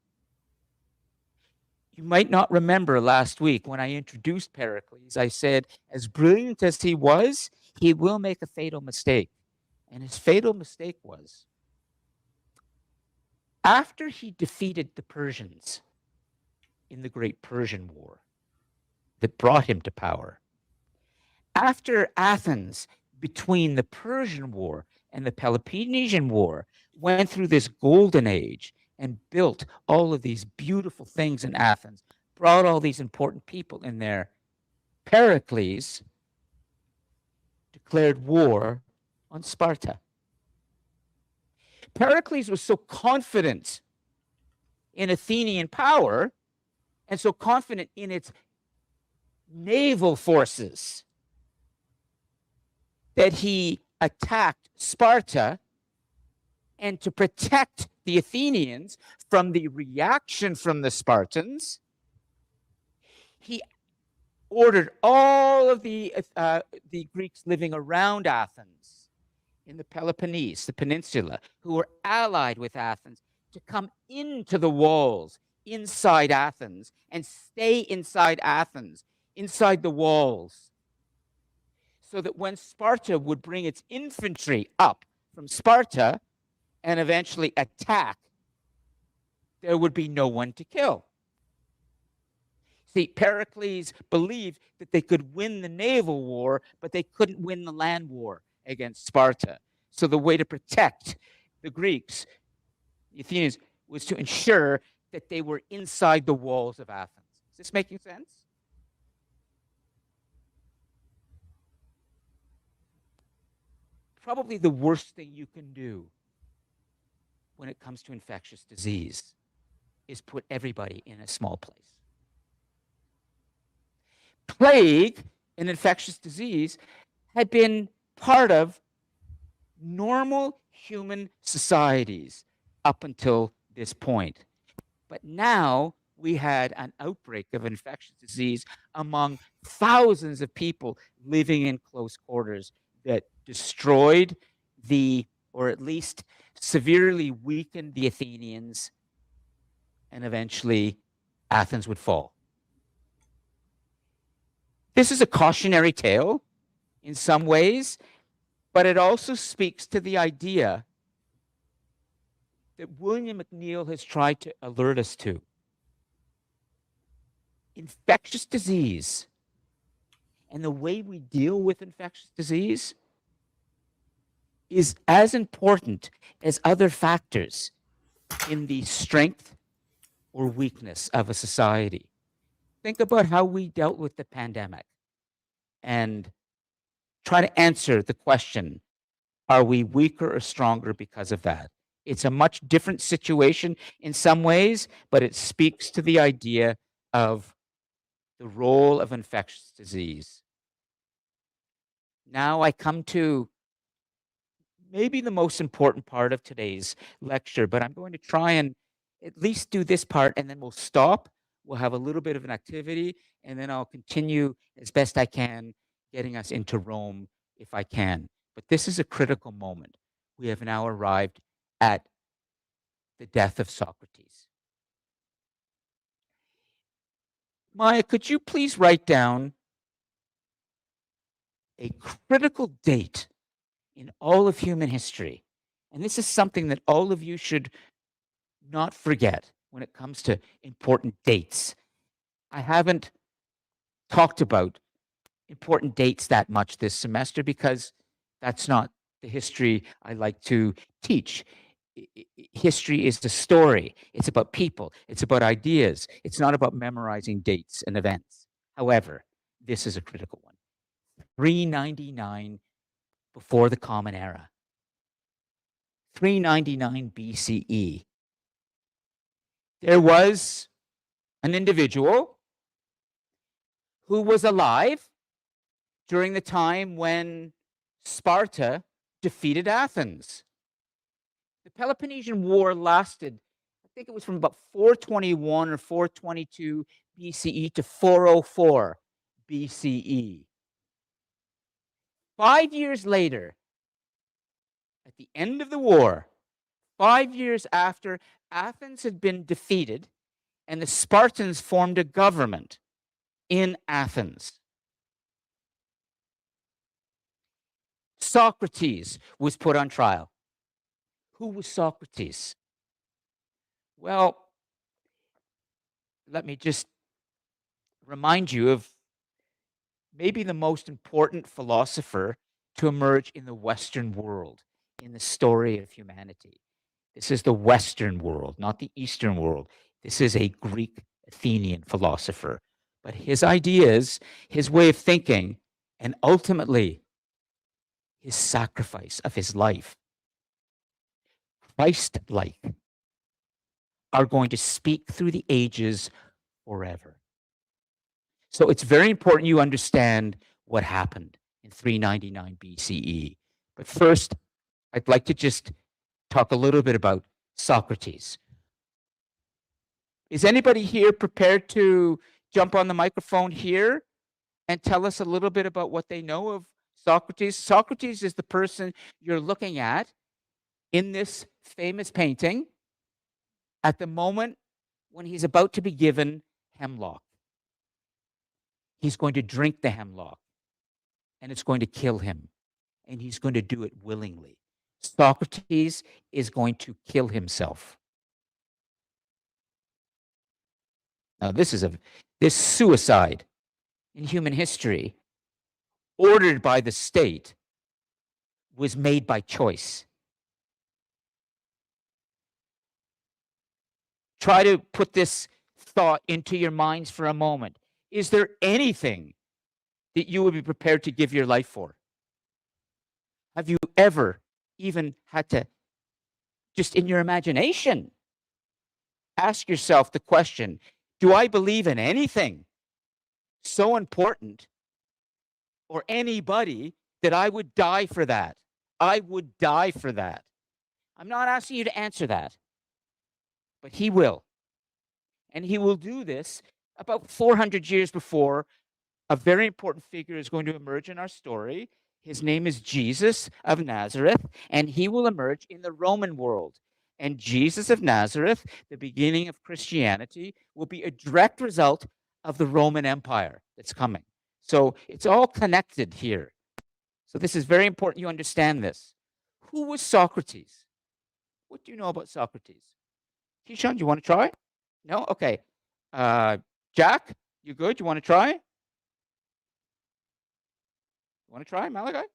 A: You might not remember last week when I introduced Pericles, I said, as brilliant as he was, he will make a fatal mistake. And his fatal mistake was, after he defeated the Persians in the Great Persian War that brought him to power, after Athens, between the Persian War and the Peloponnesian War, went through this golden age and built all of these beautiful things in Athens, brought all these important people in there, Pericles declared war on Sparta. Pericles was so confident in Athenian power and so confident in its naval forces that he attacked Sparta, and to protect the Athenians from the reaction from the Spartans, he ordered all of the Greeks living around Athens in the Peloponnese, the peninsula, who were allied with Athens, to come into the walls inside Athens and stay inside Athens, inside the walls, so that when Sparta would bring its infantry up from Sparta and eventually attack, there would be no one to kill. See, Pericles believed that they could win the naval war, but they couldn't win the land war against Sparta. So the way to protect the Greeks, the Athenians, was to ensure that they were inside the walls of Athens. Is this making sense? Probably the worst thing you can do when it comes to infectious disease is put everybody in a small place. Plague, an infectious disease, had been part of normal human societies up until this point. But now we had an outbreak of infectious disease among thousands of people living in close quarters that destroyed or at least severely weakened the Athenians, and eventually Athens would fall. This is a cautionary tale in some ways, but it also speaks to the idea that William McNeill has tried to alert us to. Infectious disease and the way we deal with infectious disease is as important as other factors in the strength or weakness of a society. Think about how we dealt with the pandemic and try to answer the question, are we weaker or stronger because of that? It's a much different situation in some ways, but it speaks to the idea of the role of infectious disease. Now I come to maybe the most important part of today's lecture, but I'm going to try and at least do this part, and then we'll stop. We'll have a little bit of an activity, and then I'll continue as best I can, getting us into Rome if I can. But this is a critical moment. We have now arrived at the death of Socrates. Maya, could you please write down a critical date in all of human history? And this is something that all of you should not forget when it comes to important dates. I haven't talked about important dates that much this semester because that's not the history I like to teach. History is the story. It's about people. It's about ideas. It's not about memorizing dates and events. However, this is a critical one. 399 before the Common Era. 399 BCE. There was an individual who was alive during the time when Sparta defeated Athens. The Peloponnesian War lasted, I think it was from about 421 or 422 BCE to 404 BCE. 5 years later, at the end of the war, 5 years after Athens had been defeated and the Spartans formed a government in Athens, Socrates was put on trial. Who was Socrates? Well, let me just remind you of maybe the most important philosopher to emerge in the Western world in the story of humanity. This is the Western world, not the Eastern world. This is a Greek Athenian philosopher. But his ideas, his way of thinking, and ultimately his sacrifice of his life, Christ-like, are going to speak through the ages forever. So it's very important you understand what happened in 399 BCE. But first, I'd like to just talk a little bit about Socrates. Is anybody here prepared to jump on the microphone here and tell us a little bit about what they know of Socrates? Socrates is the person you're looking at in this famous painting at the moment when he's about to be given hemlock. He's going to drink the hemlock and it's going to kill him, and he's going to do it willingly. Socrates is going to kill himself. Now, this suicide in human history, ordered by the state, was made by choice. Try to put this thought into your minds for a moment. Is there anything that you would be prepared to give your life for? Have you ever even had to, just in your imagination, ask yourself the question, do I believe in anything so important or anybody that I would die for that? I would die for that. I'm not asking you to answer that, but he will. And he will do this about 400 years before a very important figure is going to emerge in our story. His name is Jesus of Nazareth, and he will emerge in the Roman world. And Jesus of Nazareth, the beginning of Christianity, will be a direct result of the Roman Empire that's coming. So it's all connected here. So this is very important you understand this. Who was Socrates? What do you know about Socrates? Keyshawn, do you want to try? No? Okay. Jack, you good? You want to try? You want to try, Malachi?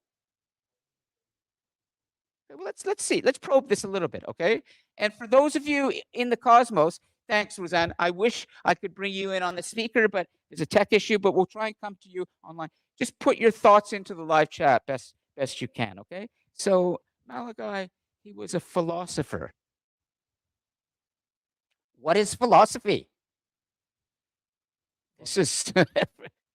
A: Okay, well, let's see. Let's probe this a little bit, okay? And for those of you in the cosmos, thanks, Roseanne. I wish I could bring you in on the speaker, but there's a tech issue, but we'll try and come to you online. Just put your thoughts into the live chat best you can, okay? So Malachi, he was a philosopher. What is philosophy? This is a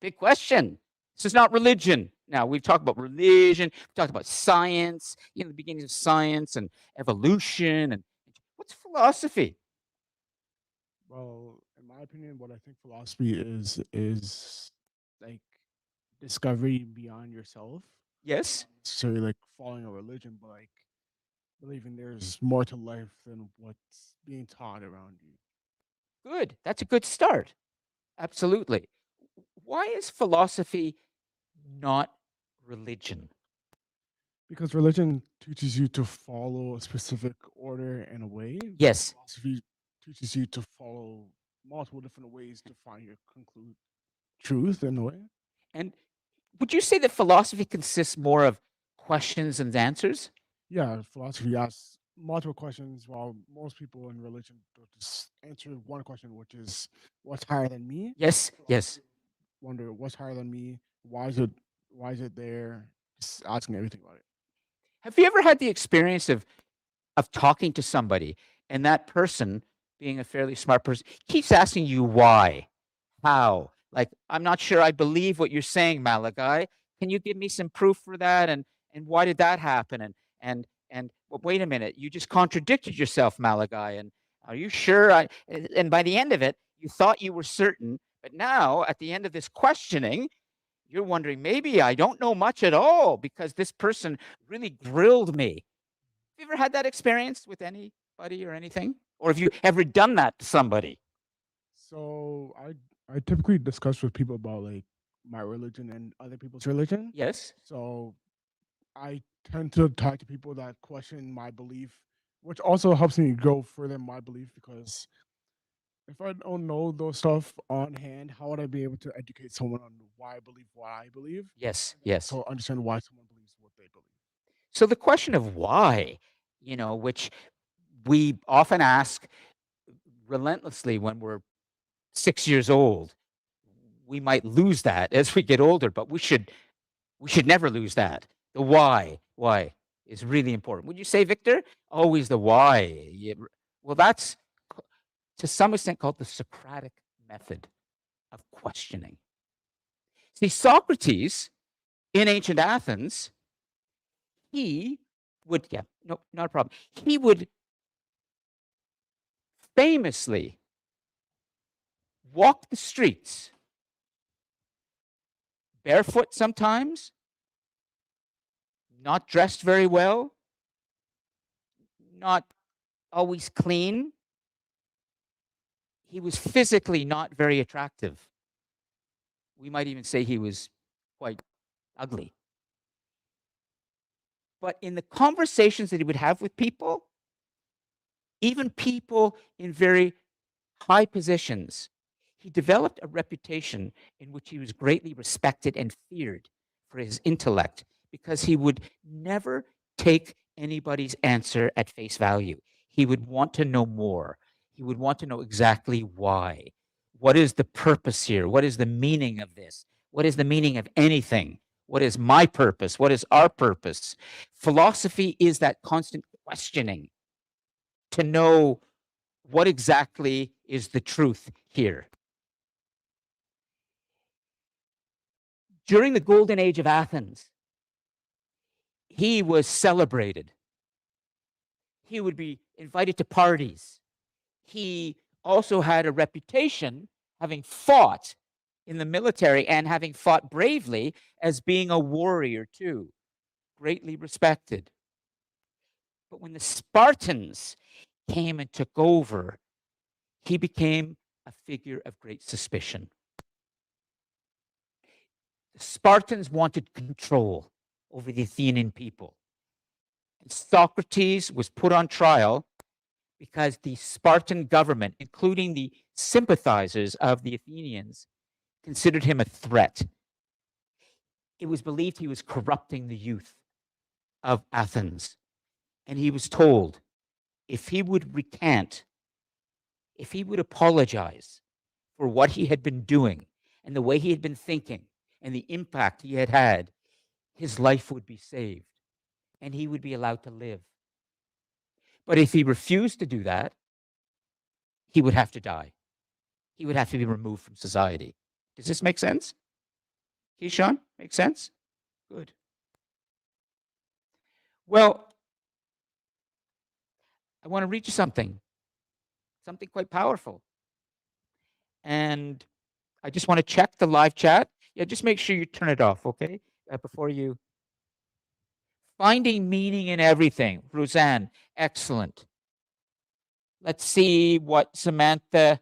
A: big question. This is not religion. Now, we've talked about religion, we've talked about science, the beginnings of science and evolution. And what's philosophy?
I: Well, in my opinion, what I think philosophy is like discovery beyond yourself.
A: Yes.
I: So like following a religion, but like believing there's more to life than what's being taught around you.
A: Good. That's a good start. Absolutely. Why is philosophy not religion?
I: Because religion teaches you to follow a specific order and a way.
A: Yes.
I: Philosophy teaches you to follow multiple different ways to find your truth in a way.
A: And would you say that philosophy consists more of questions and answers?
I: Yeah, philosophy asks multiple questions, while most people in religion will just answer one question, which is what's higher than me.
A: Yes, yes.
I: Wonder what's higher than me. Why is it there? Just asking everything about it.
A: Have you ever had the experience of talking to somebody and that person, being a fairly smart person, keeps asking you why, how? Like, I'm not sure I believe what you're saying, Malachi. Can you give me some proof for that? And why did that happen? And well, wait a minute, you just contradicted yourself, Malachi. And are you sure? And by the end of it, you thought you were certain, but now at the end of this questioning, you're wondering, maybe I don't know much at all because this person really grilled me. Have you ever had that experience with anybody or anything? Or have you ever done that to somebody?
I: So I typically discuss with people about like my religion and other people's religion.
A: Yes.
I: So I tend to talk to people that question my belief, which also helps me go further in my belief because if I don't know those stuff on hand, how would I be able to educate someone on why I believe what I believe?
A: Yes. Yes.
I: So understand why someone believes what they believe.
A: So the question of why, which we often ask relentlessly when we're 6 years old, we might lose that as we get older, but we should never lose that. The why is really important. Would you say, Victor? Always the why. Well, that's to some extent called the Socratic method of questioning. See, Socrates in ancient Athens, he would, no, not a problem. He would famously walk the streets barefoot sometimes, not dressed very well, not always clean. He was physically not very attractive. We might even say he was quite ugly. But in the conversations that he would have with people, even people in very high positions, he developed a reputation in which he was greatly respected and feared for his intellect because he would never take anybody's answer at face value. He would want to know more. He would want to know exactly why. What is the purpose here? What is the meaning of this? What is the meaning of anything? What is my purpose? What is our purpose? Philosophy is that constant questioning to know what exactly is the truth here. During the golden age of Athens, he was celebrated. He would be invited to parties. He also had a reputation, having fought in the military and having fought bravely, as being a warrior too, greatly respected. But when the Spartans came and took over, he became a figure of great suspicion. The Spartans wanted control over the Athenian people. And Socrates was put on trial because the Spartan government, including the sympathizers of the Athenians, considered him a threat. It was believed he was corrupting the youth of Athens. And he was told if he would recant, if he would apologize for what he had been doing and the way he had been thinking and the impact he had had, his life would be saved and he would be allowed to live. But if he refused to do that, he would have to die. He would have to be removed from society. Does this make sense? Keyshawn, make sense? Good. Well, I want to read you something quite powerful. And I just want to check the live chat. Yeah, just make sure you turn it off, okay? Before you. Finding meaning in everything. Roseanne, excellent. Let's see what Samantha.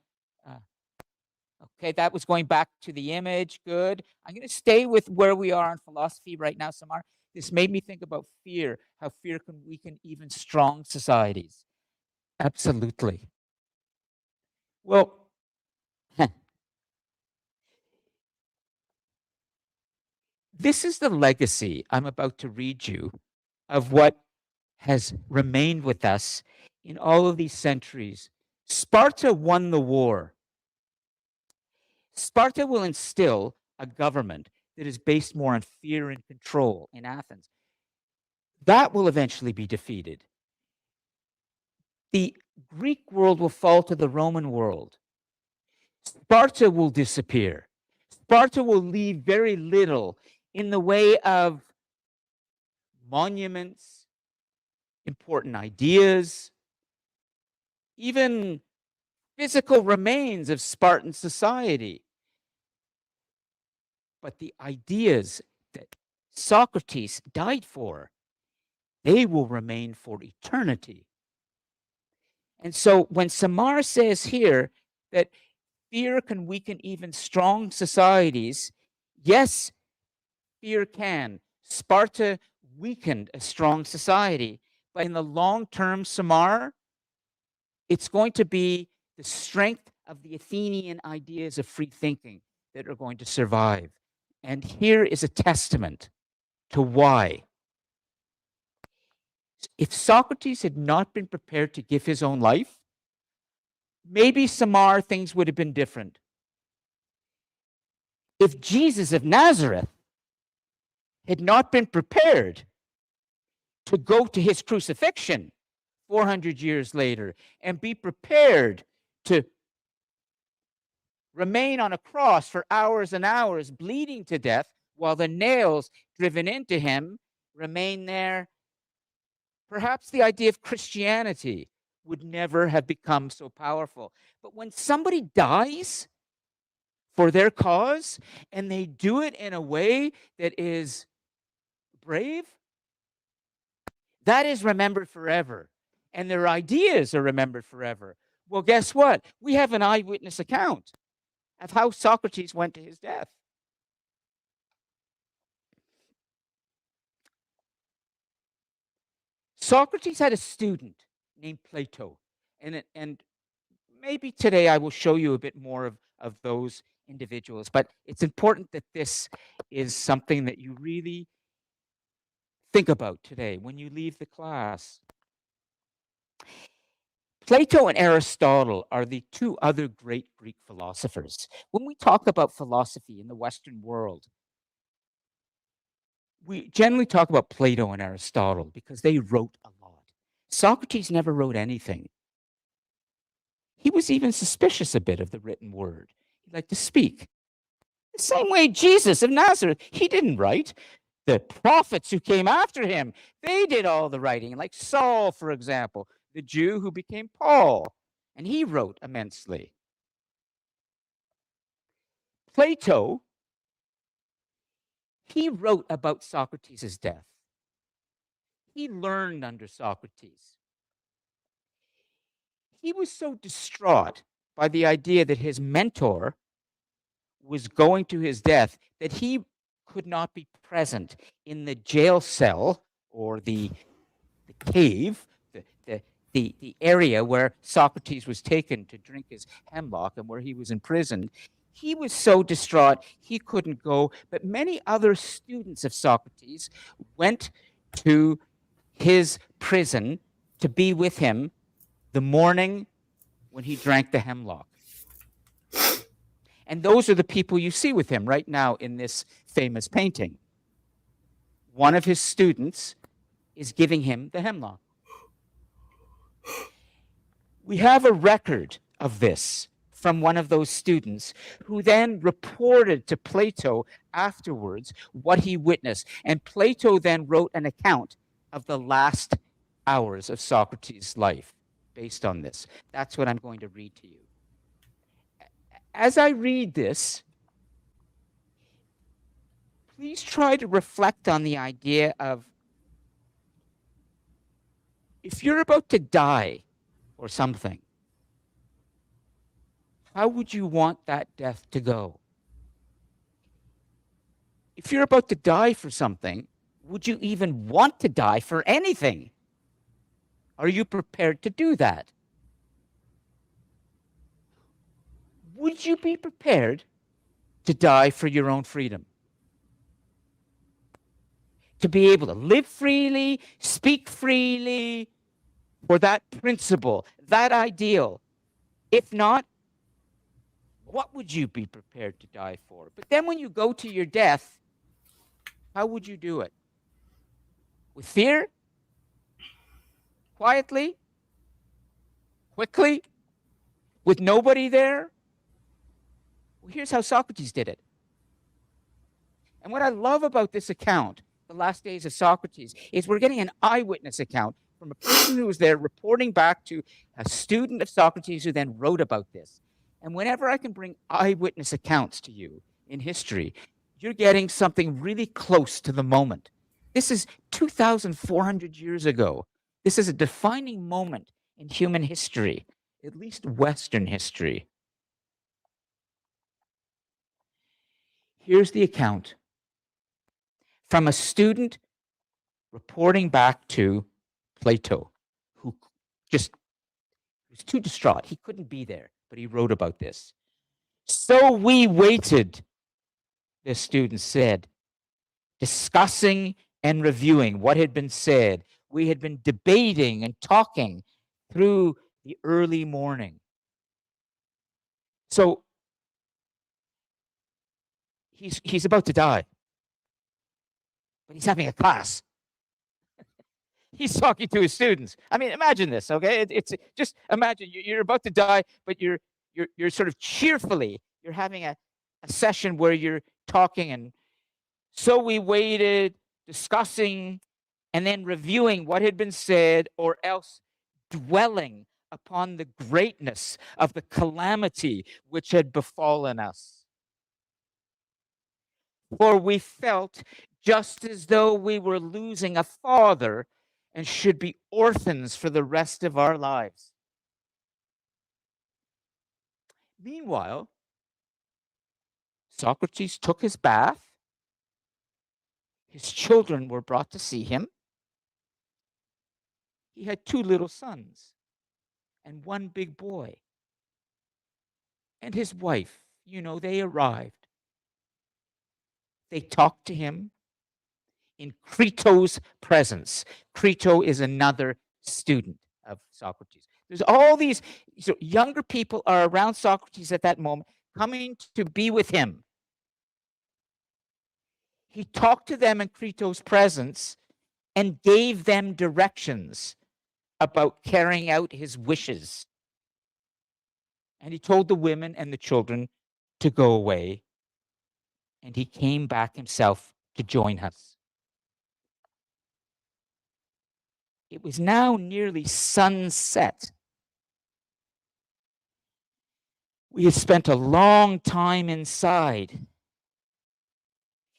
A: Okay, that was going back to the image. Good. I'm going to stay with where we are in philosophy right now, Samar. This made me think about fear, how fear can weaken even strong societies. Absolutely. Well, This is the legacy I'm about to read you of what has remained with us in all of these centuries. Sparta won the war. Sparta will instill a government that is based more on fear and control in Athens. That will eventually be defeated. The Greek world will fall to the Roman world. Sparta will disappear. Sparta will leave very little in the way of monuments, important ideas, even physical remains of Spartan society. But the ideas that Socrates died for, they will remain for eternity. And so when Samar says here that fear can weaken even strong societies, yes, fear can. Sparta weakened a strong society, but in the long term, Samar, it's going to be the strength of the Athenian ideas of free thinking that are going to survive. And here is a testament to why. If Socrates had not been prepared to give his own life, maybe Samar things would have been different. If Jesus of Nazareth had not been prepared to go to his crucifixion 400 years later and be prepared to remain on a cross for hours and hours, bleeding to death, while the nails driven into him remain there, perhaps the idea of Christianity would never have become so powerful. But when somebody dies for their cause and they do it in a way that is brave, that is remembered forever. And their ideas are remembered forever. Well, guess what? We have an eyewitness account of how Socrates went to his death. Socrates had a student named Plato, and maybe today I will show you a bit more of those individuals, but it's important that this is something that you really think about today when you leave the class. Plato and Aristotle are the two other great Greek philosophers. When we talk about philosophy in the Western world, we generally talk about Plato and Aristotle because they wrote a lot. Socrates never wrote anything. He was even suspicious a bit of the written word. He liked to speak. The same way Jesus of Nazareth, he didn't write. The prophets who came after him, they did all the writing, like Saul, for example, the Jew who became Paul, and he wrote immensely. Plato, he wrote about Socrates' death. He learned under Socrates. He was so distraught by the idea that his mentor was going to his death that he could not be present in the jail cell or the cave, the area where Socrates was taken to drink his hemlock and where he was imprisoned. He was so distraught he couldn't go, but many other students of Socrates went to his prison to be with him the morning when he drank the hemlock. And those are the people you see with him right now in this famous painting. One of his students is giving him the hemlock. We have a record of this from one of those students who then reported to Plato afterwards what he witnessed. And Plato then wrote an account of the last hours of Socrates' life based on this. That's what I'm going to read to you. As I read this, please try to reflect on the idea of if you're about to die or something, how would you want that death to go? If you're about to die for something, would you even want to die for anything? Are you prepared to do that? Would you be prepared to die for your own freedom? to be able to live freely, speak freely, for that principle, that ideal. If not, what would you be prepared to die for? But then when you go to your death, how would you do it? With fear? Quietly? Quickly? With nobody there? Well, here's how Socrates did it. And what I love about this account, The Last Days of Socrates, is we're getting an eyewitness account from a person who was there reporting back to a student of Socrates who then wrote about this. And whenever I can bring eyewitness accounts to you in history, you're getting something really close to the moment. This is 2,400 years ago. This is a defining moment in human history, at least Western history. Here's the account from a student reporting back to Plato, who just was too distraught. He couldn't be there, but he wrote about this. So we waited, this student said, discussing and reviewing what had been said. We had been debating and talking through the early morning. So he's about to die, but he's having a class. He's talking to his students. I mean, imagine this, okay? It's just imagine you're about to die, but you're sort of cheerfully, you're having a session where you're talking. And so we waited, discussing, and then reviewing what had been said, or else dwelling upon the greatness of the calamity which had befallen us. For we felt just as though we were losing a father and should be orphans for the rest of our lives. Meanwhile, Socrates took his bath. His children were brought to see him. He had 2 little sons and 1 big boy. And his wife, they arrived. They talked to him in Crito's presence. Crito is another student of Socrates. There's all these younger people are around Socrates at that moment, coming to be with him. He talked to them in Crito's presence and gave them directions about carrying out his wishes. And he told the women and the children to go away. And he came back himself to join us. It was now nearly sunset. We had spent a long time inside.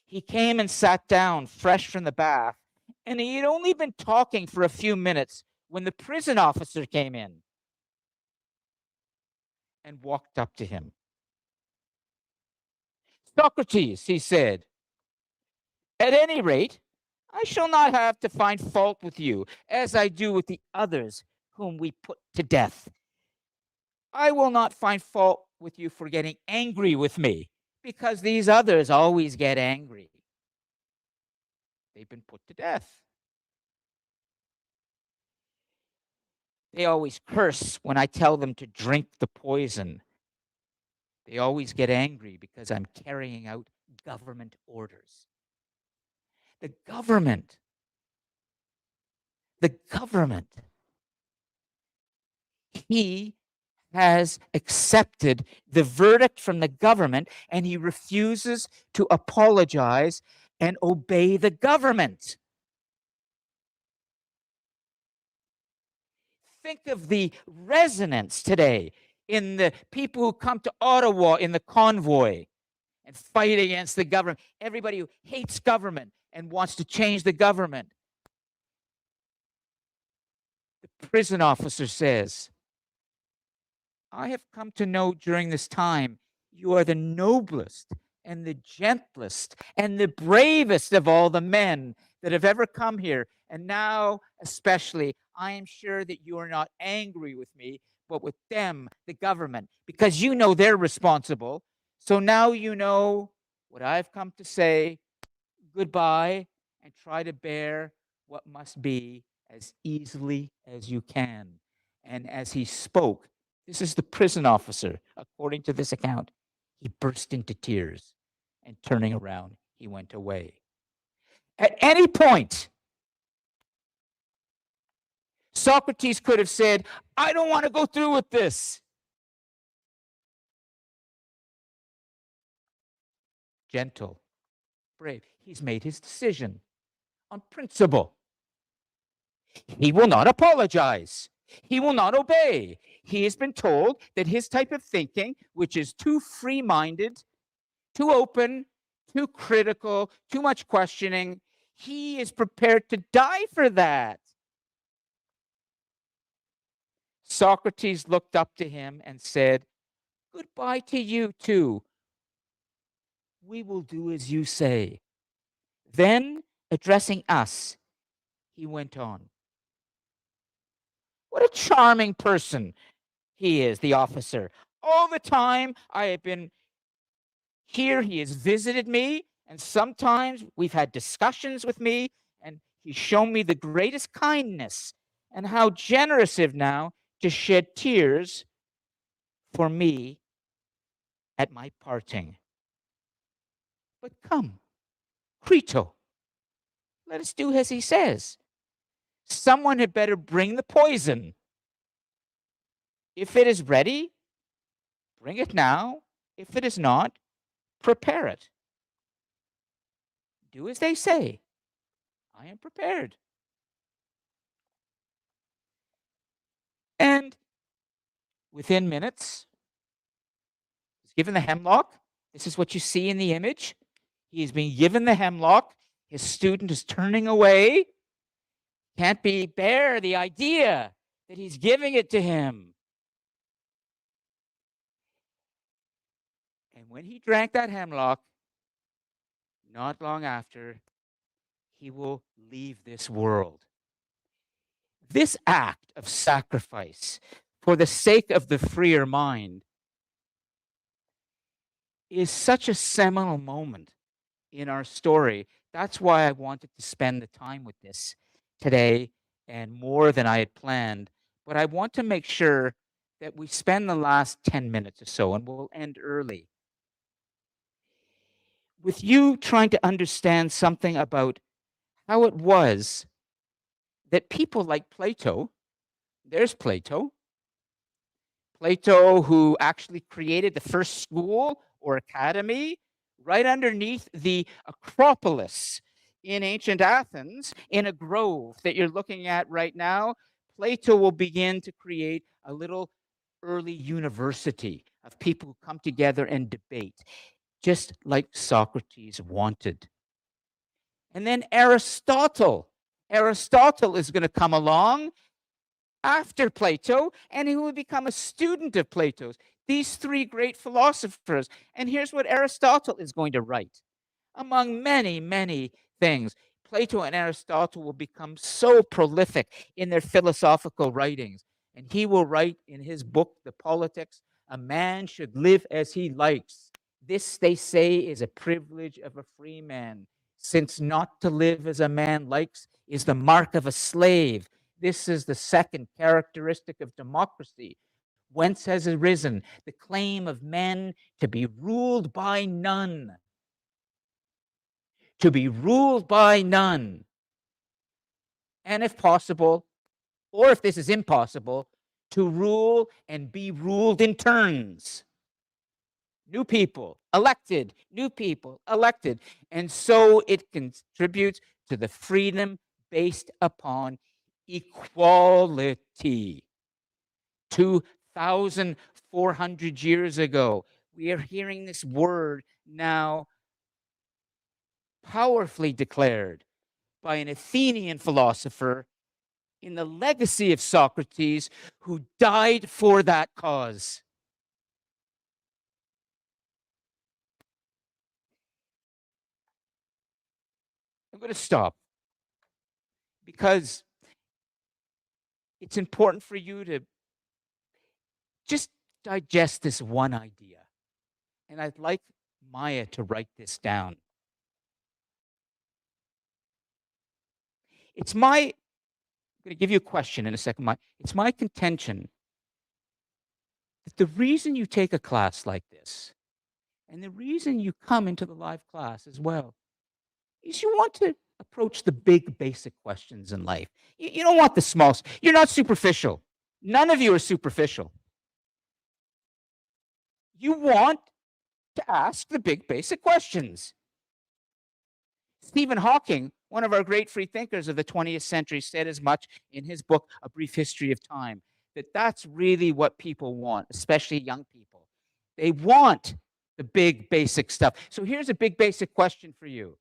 A: He came and sat down fresh from the bath, and he had only been talking for a few minutes when the prison officer came in and walked up to him. Socrates, he said, at any rate, I shall not have to find fault with you, as I do with the others whom we put to death. I will not find fault with you for getting angry with me, because these others always get angry. They've been put to death. They always curse when I tell them to drink the poison. They always get angry because I'm carrying out government orders. The government, he has accepted the verdict from the government, and he refuses to apologize and obey the government. Think of the resonance today in the people who come to Ottawa in the convoy and fight against the government. Everybody who hates government and wants to change the government. The prison officer says, I have come to know during this time you are the noblest and the gentlest and the bravest of all the men that have ever come here. And now, especially, I am sure that you are not angry with me, but with them, the government, because you know they're responsible. So now you know what I've come to say. Goodbye, and try to bear what must be as easily as you can. And as he spoke, this is the prison officer, according to this account, he burst into tears, and turning around, he went away. At any point, Socrates could have said, I don't want to go through with this. Gentle, brave. He's made his decision on principle. He will not apologize. He will not obey. He has been told that his type of thinking, which is too free-minded, too open, too critical, too much questioning, he is prepared to die for that. Socrates looked up to him and said, goodbye to you too. We will do as you say. Then, addressing us, he went on. What a charming person he is, the officer. All the time I have been here, he has visited me, and sometimes we've had discussions with me, and he's shown me the greatest kindness, and how generous of now to shed tears for me at my parting. But come, Crito, let us do as he says. Someone had better bring the poison. If it is ready, bring it now. If it is not, prepare it. Do as they say. I am prepared. And within minutes, he's given the hemlock. This is what you see in the image. He is being given the hemlock. His student is turning away. Can't bear the idea that he's giving it to him. And when he drank that hemlock, not long after, he will leave this world. This act of sacrifice for the sake of the freer mind is such a seminal moment in our story. That's why I wanted to spend the time with this today, and more than I had planned. But I want to make sure that we spend the last 10 minutes or so, and we'll end early, with you trying to understand something about how it was that people like Plato, there's Plato who actually created the first school or academy right underneath the Acropolis in ancient Athens, in a grove that you're looking at right now. Plato will begin to create a little early university of people who come together and debate, just like Socrates wanted. And then Aristotle is going to come along after Plato, and he will become a student of Plato's. These three great philosophers. And here's what Aristotle is going to write. Among many, many things, Plato and Aristotle will become so prolific in their philosophical writings. And he will write in his book, The Politics, a man should live as he likes. This, they say, is a privilege of a free man, since not to live as a man likes is the mark of a slave. This is the second characteristic of democracy, whence has arisen the claim of men to be ruled by none. To be ruled by none. And if possible, or if this is impossible, to rule and be ruled in turns. New people elected, new people elected. And so it contributes to the freedom based upon equality. 2,400 years ago, we are hearing this word now powerfully declared by an Athenian philosopher in the legacy of Socrates, who died for that cause. I'm going to stop because it's important for you to just digest this one idea. And I'd like Maya to write this down. It's my, I'm going to give you a question in a second. It's my contention that the reason you take a class like this, and the reason you come into the live class as well, is you want to approach the big, basic questions in life. You don't want the small. You're not superficial. None of you are superficial. You want to ask the big, basic questions. Stephen Hawking, one of our great free thinkers of the 20th century, said as much in his book, A Brief History of Time, that that's really what people want, especially young people. They want the big, basic stuff. So here's a big, basic question for you.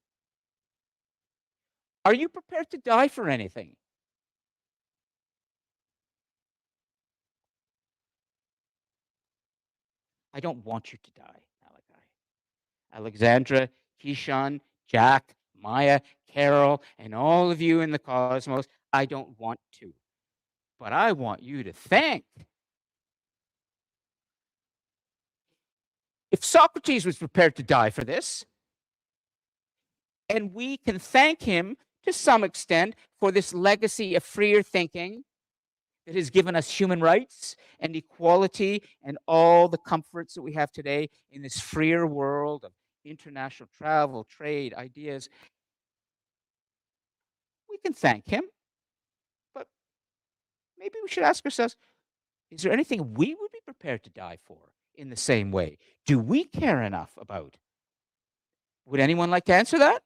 A: Are you prepared to die for anything? I don't want you to die, Malachi. Alexandra, Keyshawn, Jack, Maya, Carol, and all of you in the cosmos, I don't want to. But I want you to think. If Socrates was prepared to die for this, and we can thank him to some extent for this legacy of freer thinking that has given us human rights and equality and all the comforts that we have today in this freer world of international travel, trade, ideas. We can thank him, but maybe we should ask ourselves, is there anything we would be prepared to die for in the same way? Do we care enough about? Would anyone like to answer that?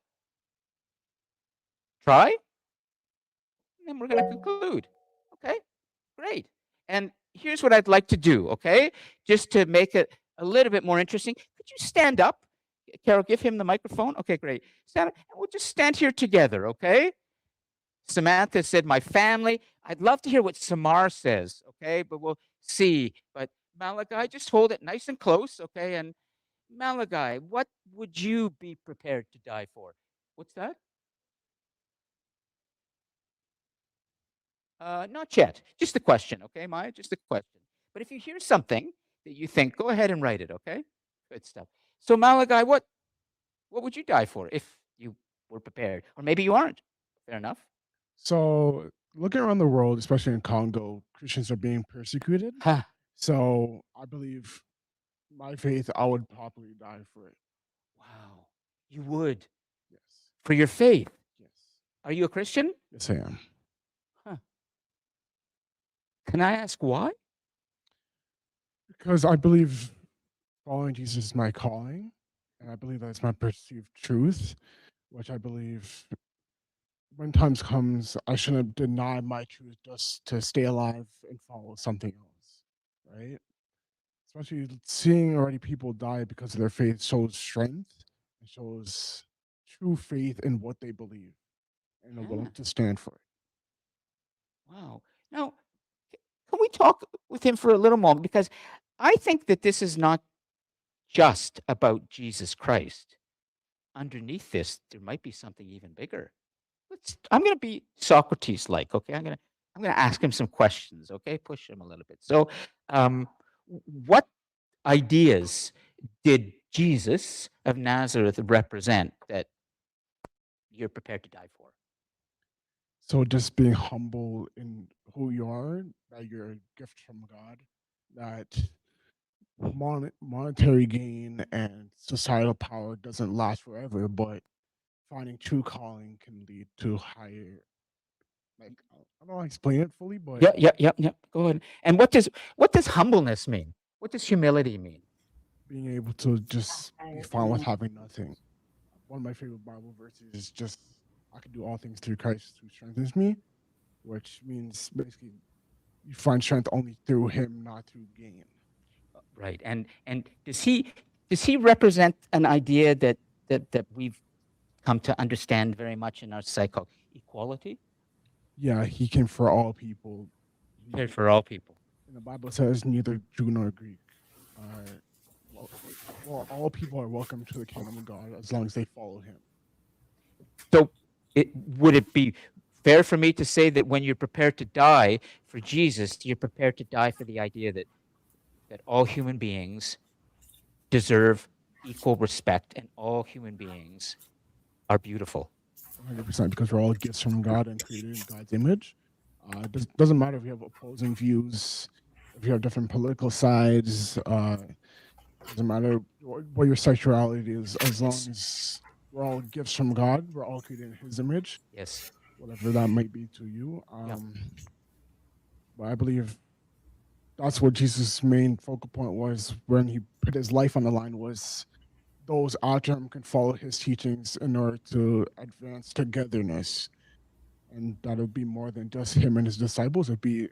A: Try? And then we're going to conclude. Okay, great. And here's what I'd like to do, okay? Just to make it a little bit more interesting. Could you stand up? Carol, give him the microphone. Okay, great. Stand up. And we'll just stand here together, okay? Samantha said, my family. I'd love to hear what Samar says, okay? But we'll see. But Malachi, just hold it nice and close, okay? And Malachi, what would you be prepared to die for? What's that? Not yet. Just a question, okay, Maya? Just a question. But if you hear something that you think, go ahead and write it, okay? Good stuff. So Malachi, what would you die for if you were prepared? Or maybe you aren't. Fair enough.
I: So, looking around the world, especially in Congo, Christians are being persecuted.
A: Huh.
I: So, I believe my faith, I would probably die for it.
A: Wow. You would.
I: Yes.
A: For your faith.
I: Yes.
A: Are you a Christian?
I: Yes, I am.
A: Can I ask why?
I: Because I believe following Jesus is my calling, and I believe that's my perceived truth, which I believe when times comes, I shouldn't deny my truth just to stay alive and follow something else, right? Especially seeing already people die because of their faith shows strength. It shows true faith in what they believe and are willing to stand for it.
A: Wow. Now, can we talk with him for a little moment? Because I think that this is not just about Jesus Christ. Underneath this, there might be something even bigger. I'm going to be Socrates-like, okay? I'm going to ask him some questions, okay? Push him a little bit. So, what ideas did Jesus of Nazareth represent that you're prepared to die for?
I: So just being humble in who you are, that you're a gift from God, that monetary gain and societal power doesn't last forever, but finding true calling can lead to higher. Like, I don't know how to explain it fully, but
A: Yeah. Go ahead. And what does humbleness mean? What does humility mean?
I: being able to just be fine with having nothing. One of my favorite Bible verses is just, I can do all things through Christ who strengthens me, which means basically you find strength only through him, not through gain.
A: Right. And does he represent an idea that we've come to understand very much in our cycle? Equality?
I: Yeah, he came for all people.
A: Cared for all people.
I: And the Bible says neither Jew nor Greek. All people are welcome to the kingdom of God as long as they follow him.
A: So would it be fair for me to say that when you're prepared to die for Jesus, you're prepared to die for the idea that all human beings deserve equal respect and all human beings are beautiful?
I: 100%, because we're all gifts from God and created in God's image. Doesn't matter if you have opposing views, if you have different political sides. Doesn't matter what your sexuality is, as long as we're all gifts from God. We're all created in His image,
A: Yes.
I: whatever that might be to you.
A: Yeah.
I: But I believe that's what Jesus' main focal point was when He put His life on the line, was those after Him can follow His teachings in order to advance togetherness. And that would be more than just Him and His disciples. It'd be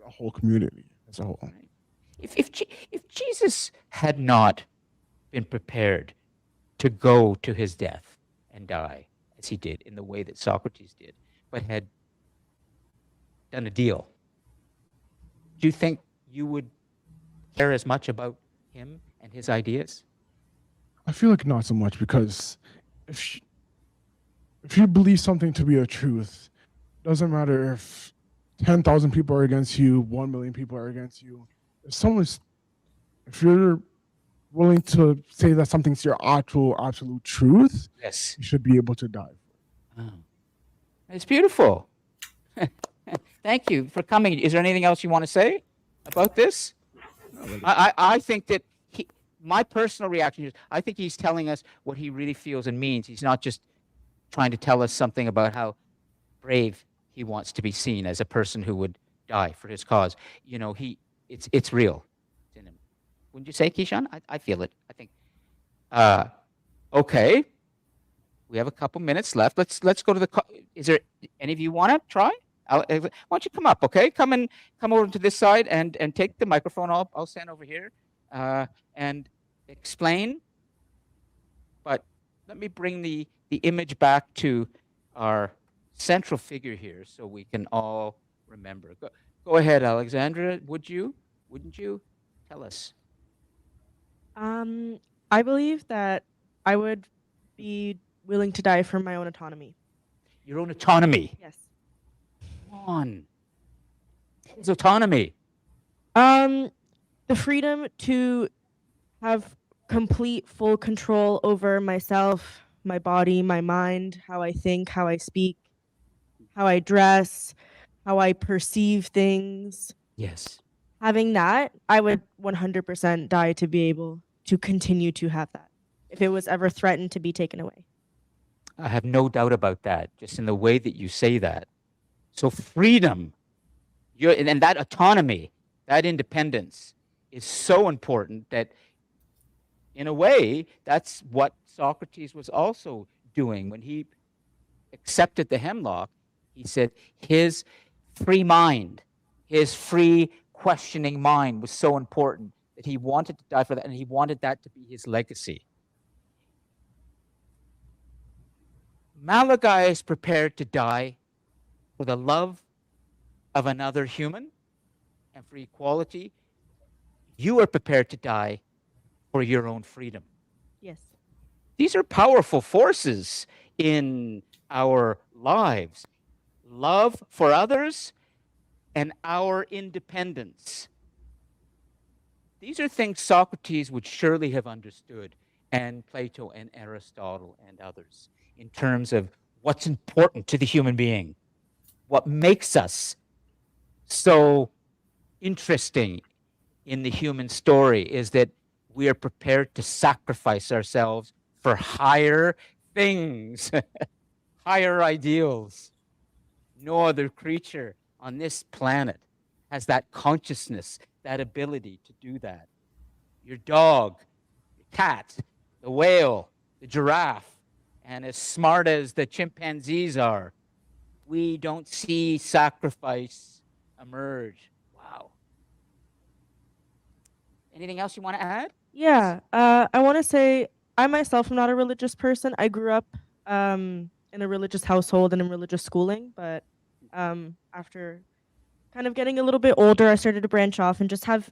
I: a whole community as a whole.
A: If Jesus had not been prepared to go to his death and die as he did in the way that Socrates did, but had done a deal, do you think you would care as much about him and his ideas?
I: I feel like not so much, because if you believe something to be a truth, doesn't matter if 10,000 people are against you, 1 million people are against you. If you're willing to say that something's your absolute truth,
A: Yes.
I: you should be able to die.
A: Oh. It's beautiful. Thank you for coming. Is there anything else you want to say about this? I think that my personal reaction is, I think he's telling us what he really feels and means. He's not just trying to tell us something about how brave he wants to be seen as a person who would die for his cause. You know, it's real. It's in him. Wouldn't you say, Keyshawn? I feel it. I think. Okay. We have a couple minutes left. Let's go to the. Is there any of you want to try? Why don't you come up? Okay, come over to this side and take the microphone. I'll stand over here and explain. But let me bring the image back to our central figure here, so we can all remember. Go ahead, Alexandra. Wouldn't you tell us?
D: I believe that I would be willing to die for my own autonomy.
A: Your own autonomy.
D: Yes.
A: Come on. His autonomy.
D: The freedom to have complete, full control over myself, my body, my mind, how I think, how I speak, how I dress, how I perceive things.
A: Yes.
D: Having that, I would 100% die to be able to continue to have that if it was ever threatened to be taken away.
A: I have no doubt about that, just in the way that you say that. So freedom, and that autonomy, that independence is so important that, in a way, that's what Socrates was also doing when he accepted the hemlock. He said his free mind, his free questioning mind was so important that he wanted to die for that, and he wanted that to be his legacy. Malachi is prepared to die for the love of another human and for equality. You are prepared to die for your own freedom.
D: Yes.
A: These are powerful forces in our lives. Love for others and our independence. These are things Socrates would surely have understood, and Plato and Aristotle and others, in terms of what's important to the human being, what makes us so interesting in the human story is that we are prepared to sacrifice ourselves for higher things, higher ideals. No other creature on this planet has that consciousness, that ability to do that. Your dog, your cat, the whale, the giraffe, and as smart as the chimpanzees are, we don't see sacrifice emerge. Wow. Anything else you want to add?
D: Yeah. I want to say I myself am not a religious person. I grew up in a religious household and in religious schooling, but after kind of getting a little bit older, I started to branch off and just have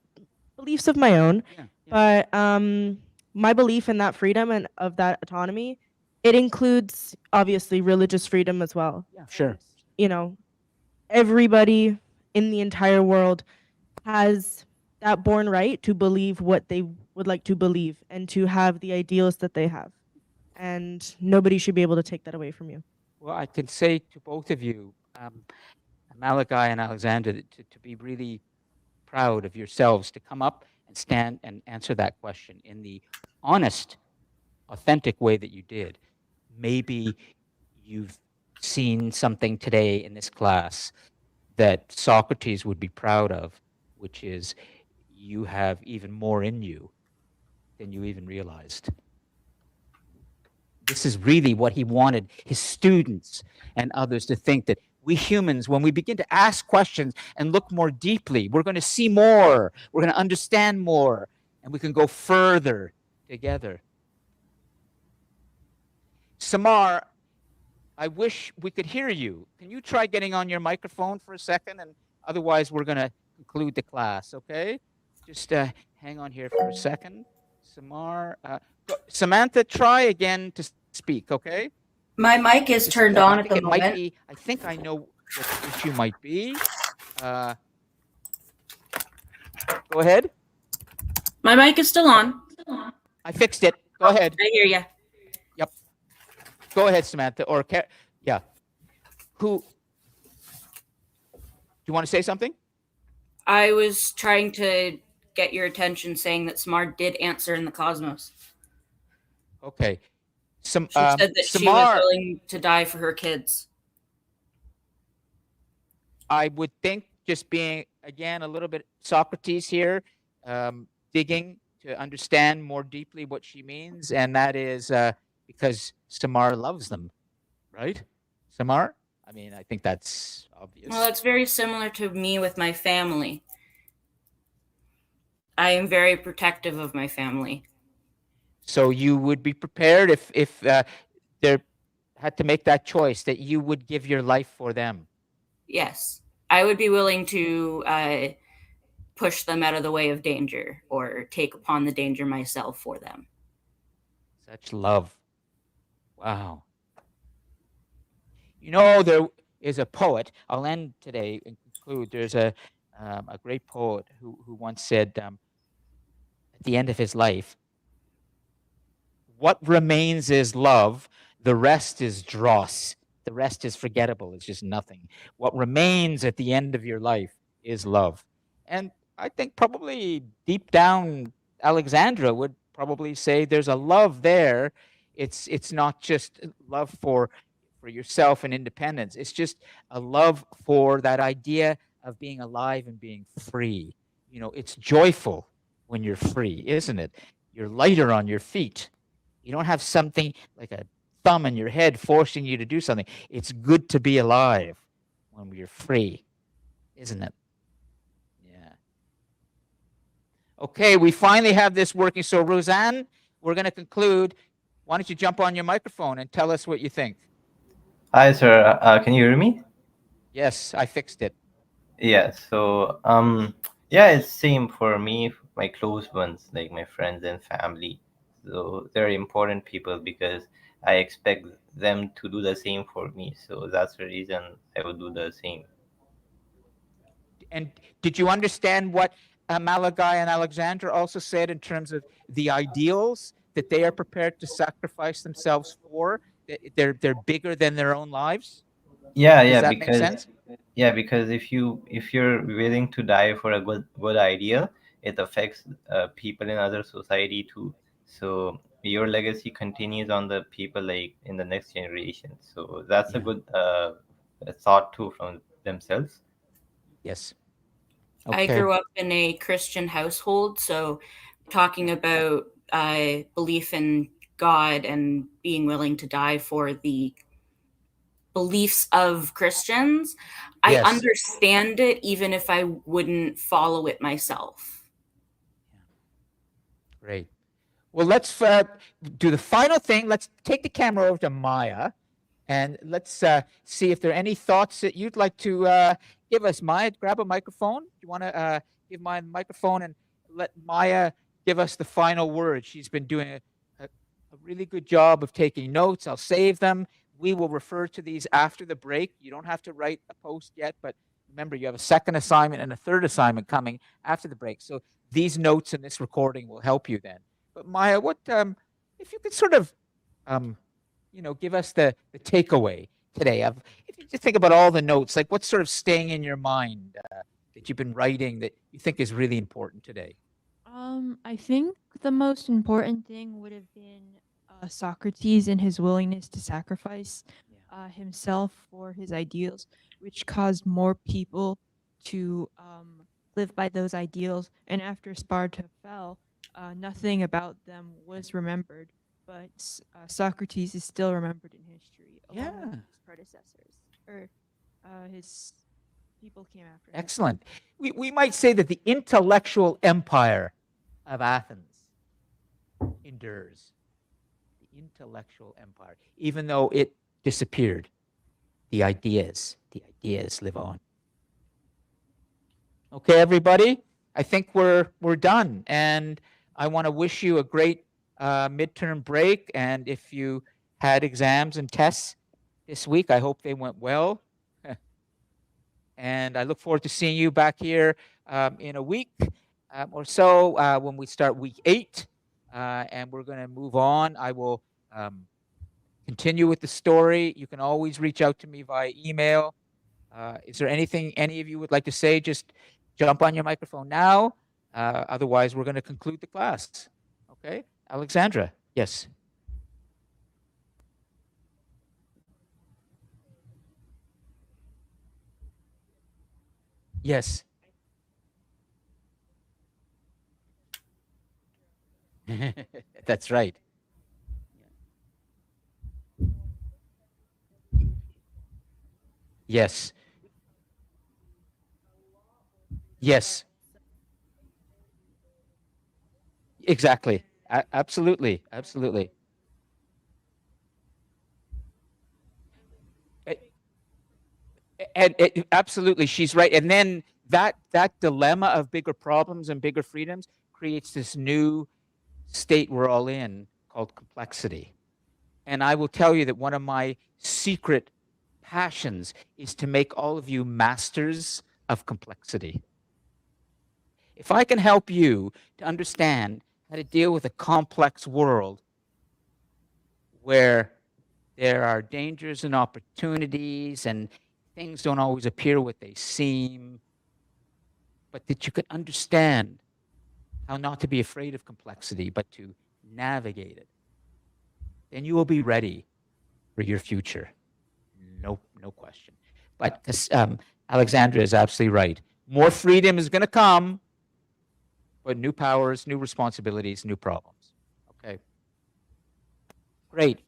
D: beliefs of my own.
A: Yeah.
D: But my belief in that freedom and of that autonomy, it includes obviously religious freedom as well.
A: Yeah, sure.
D: You know, everybody in the entire world has that born right to believe what they would like to believe and to have the ideals that they have. And nobody should be able to take that away from you.
A: Well, I can say to both of you, Malachi and Alexander, to be really proud of yourselves, to come up and stand and answer that question in the honest, authentic way that you did. Maybe you've seen something today in this class that Socrates would be proud of, which is you have even more in you than you even realized. This is really what he wanted his students and others to think, that we humans, when we begin to ask questions and look more deeply, we're going to see more, we're going to understand more, and we can go further together. Samar, I wish we could hear you. Can you try getting on your microphone for a second? And otherwise, we're going to conclude the class, okay? Just hang on here for a second. Samar, Samantha, try again to speak, okay?
F: My mic is turned on at the moment.
A: I think I know what the issue might be. Go ahead.
F: My mic is still on.
A: I fixed it. Go ahead.
F: I hear you.
A: Yep. Go ahead, Samantha. Or yeah. Who? Do you want to say something?
F: I was trying to get your attention, saying that Samar did answer in the Cosmos.
A: Okay.
F: She said that she was willing to die for her kids.
A: I would think, just being, again, a little bit Socrates here, digging to understand more deeply what she means, and that is because Samar loves them, right? Samar? I mean, I think that's obvious.
F: Well, that's very similar to me with my family. I am very protective of my family.
A: So you would be prepared if they had to make that choice, that you would give your life for them?
F: Yes. I would be willing to push them out of the way of danger, or take upon the danger myself for them.
A: Such love. Wow. You know, there is a poet, I'll end today and conclude. There's a great poet who once said, at the end of his life, what remains is love, the rest is dross. The rest is forgettable. It's just nothing. What remains at the end of your life is love. And I think probably deep down, Alexandra would probably say there's a love there. It's not just love for yourself and independence. It's just a love for that idea of being alive and being free. You know, it's joyful when you're free, isn't it? You're lighter on your feet. You don't have something like a thumb in your head forcing you to do something. It's good to be alive when we're free, isn't it? Yeah. Okay, we finally have this working. So, Roseanne, we're going to conclude. Why don't you jump on your microphone and tell us what you think?
G: Hi, sir. Can you hear me?
A: Yes, I fixed it.
G: Yeah. So, yeah, it's same for me, my close ones, like my friends and family. So they're important people because I expect them to do the same for me. So that's the reason I would do the same.
A: And did you understand what Malachi and Alexandra also said in terms of the ideals that they are prepared to sacrifice themselves for? They're bigger than their own lives?
G: Yeah,
A: Does
G: yeah,
A: that make
G: because
A: sense?
G: yeah, because if you're willing to die for a good idea, it affects people in other society too. So your legacy continues on the people like in the next generation. So that's a good thought too from themselves.
A: Yes.
F: I grew up in a Christian household, so talking about belief in God and being willing to die for the beliefs of Christians,
A: Yes.
F: I understand it even if I wouldn't follow it myself.
A: Great. Well, let's do the final thing. Let's take the camera over to Maya, and let's see if there are any thoughts that you'd like to give us. Maya, grab a microphone. You want to give Maya the microphone and let Maya give us the final word. She's been doing a really good job of taking notes. I'll save them. We will refer to these after the break. You don't have to write a post yet, but remember, you have a second assignment and a third assignment coming after the break. So these notes and this recording will help you then. But Maya, what if you could sort of, give us the takeaway today? If you just think about all the notes, like what's sort of staying in your mind that you've been writing that you think is really important today?
E: I think the most important thing would have been Socrates and his willingness to sacrifice himself for his ideals, which caused more people to live by those ideals. And after Sparta fell, nothing about them was remembered, but Socrates is still remembered in history, along with
A: Yeah.
E: his predecessors, or his people came after him.
A: Excellent. We might say that the intellectual empire of Athens endures. The intellectual empire, even though it disappeared, the ideas live on. Okay, everybody, I think we're done, and I want to wish you a great midterm break. And if you had exams and tests this week, I hope they went well. And I look forward to seeing you back here in a week or so when we start week 8. And we're going to move on. I will continue with the story. You can always reach out to me via email. Is there anything any of you would like to say? Just jump on your microphone now. Otherwise, we're going to conclude the class. Okay, Alexandra, yes. Yes. That's right. Yes. Yes. Exactly. Absolutely. Absolutely. And absolutely, she's right. And then that dilemma of bigger problems and bigger freedoms creates this new state we're all in called complexity. And I will tell you that one of my secret passions is to make all of you masters of complexity. If I can help you to understand how to deal with a complex world where there are dangers and opportunities and things don't always appear what they seem, but that you can understand how not to be afraid of complexity, but to navigate it, then you will be ready for your future. No question. But Alexandra is absolutely right. More freedom is going to come, but new powers, new responsibilities, new problems. Okay. Great.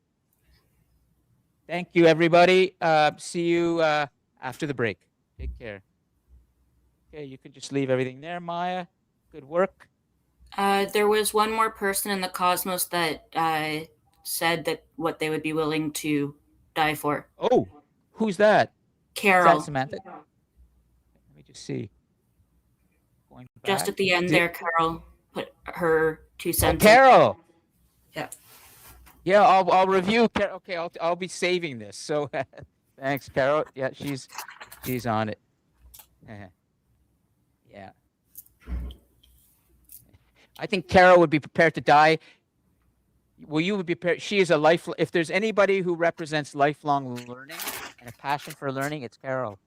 A: Thank you, everybody. See you after the break. Take care. Okay, you can just leave everything there, Maya. Good work.
F: There was one more person in the cosmos that said that what they would be willing to die for.
A: Oh, who's that?
F: Carol.
A: Is that Samantha? Let me just see. Going
F: Just
A: back.
F: at the end there, Carol put her 2 cents.
A: Oh, Carol.
F: Yeah.
A: Yeah, I'll review. Okay, I'll be saving this. So thanks, Carol. Yeah, she's on it. Yeah. I think Carol would be prepared to die. Well, you would be prepared. She is a life. If there's anybody who represents lifelong learning and a passion for learning, it's Carol.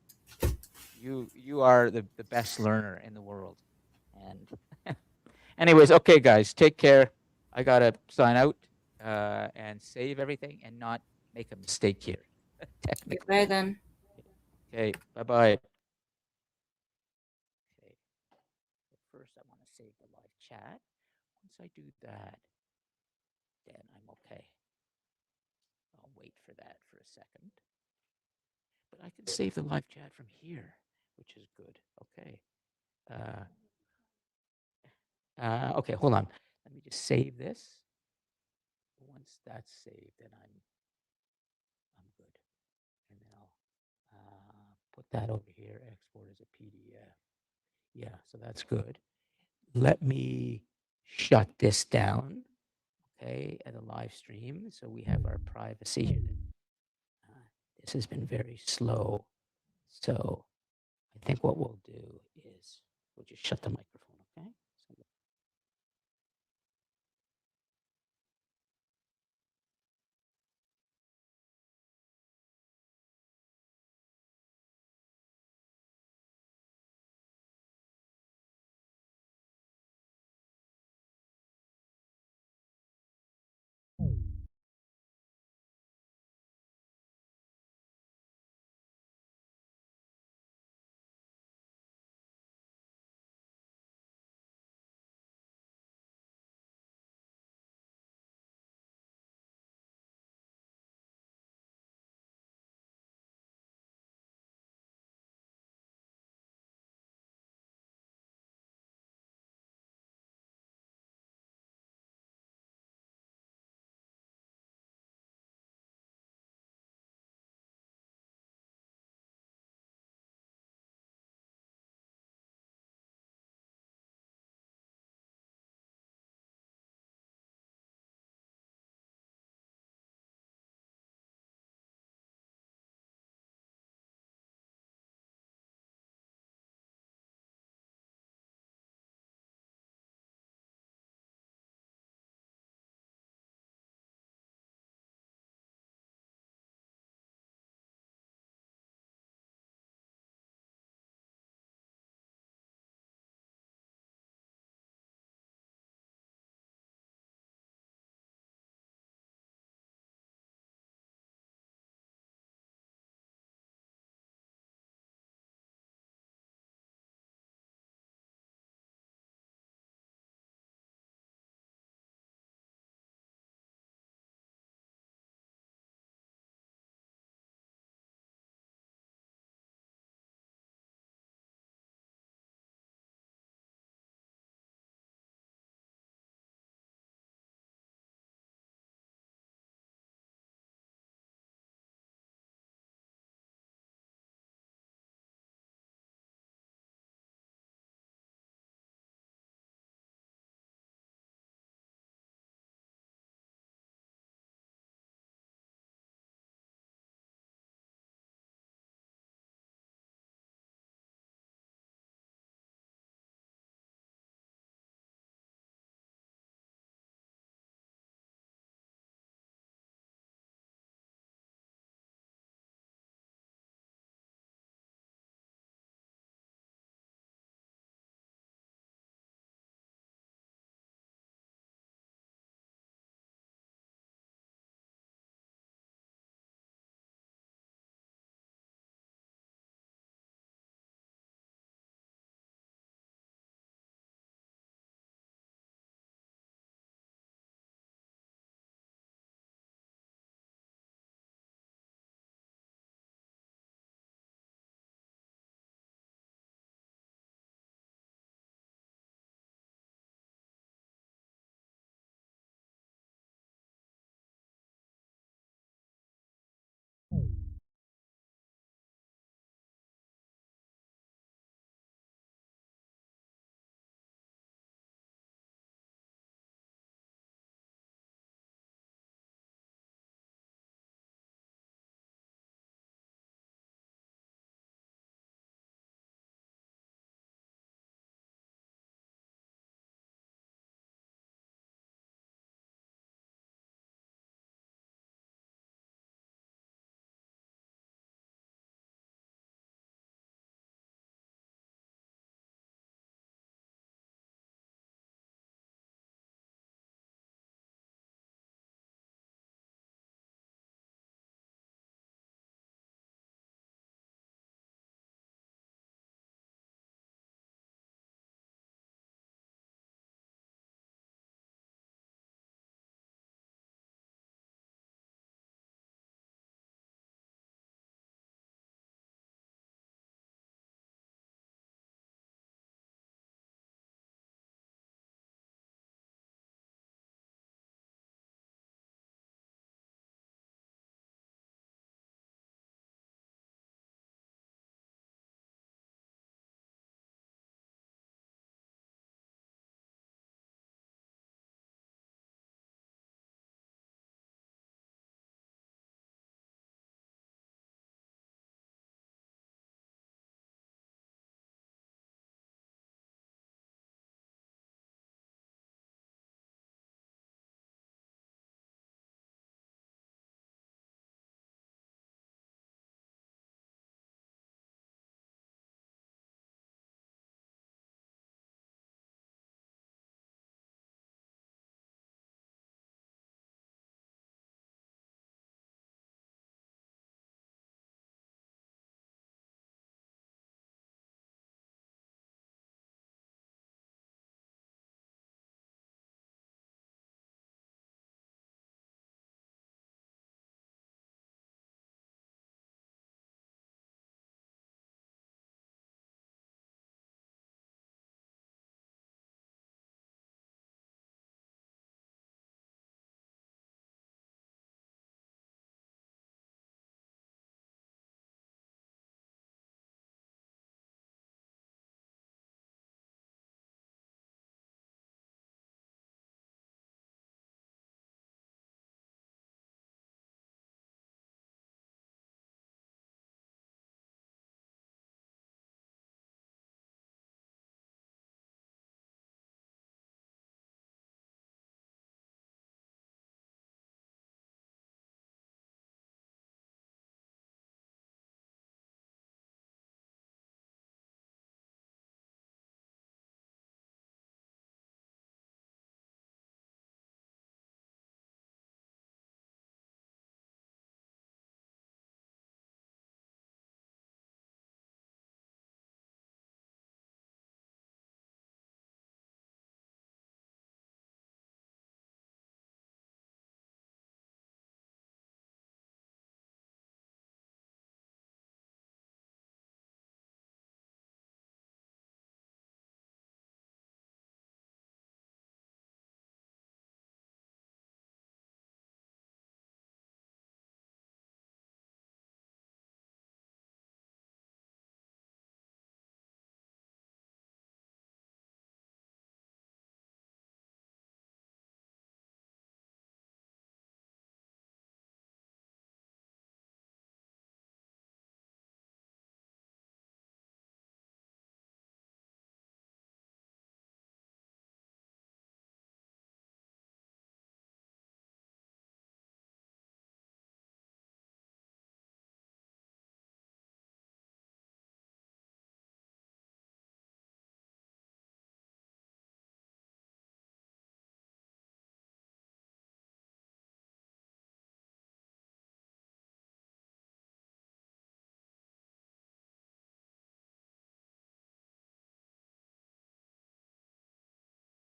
A: You are the best learner in the world. And anyways, okay, guys, take care. I gotta sign out and save everything and not make a mistake here. Technically.
F: Bye then.
A: Okay, bye-bye. Okay. First, I want to save the live chat. Once I do that, then I'm okay. I'll wait for that for a second. But I can save the live chat from here, which is good. Okay. Okay, hold on. Let me just save this. Once that's saved, then I'm good. And then I'll put that over here, export as a PDF. Yeah, so that's good. Let me shut this down, okay, at a live stream, so we have our privacy here. This has been very slow, so I think what we'll do is we'll just shut the microphone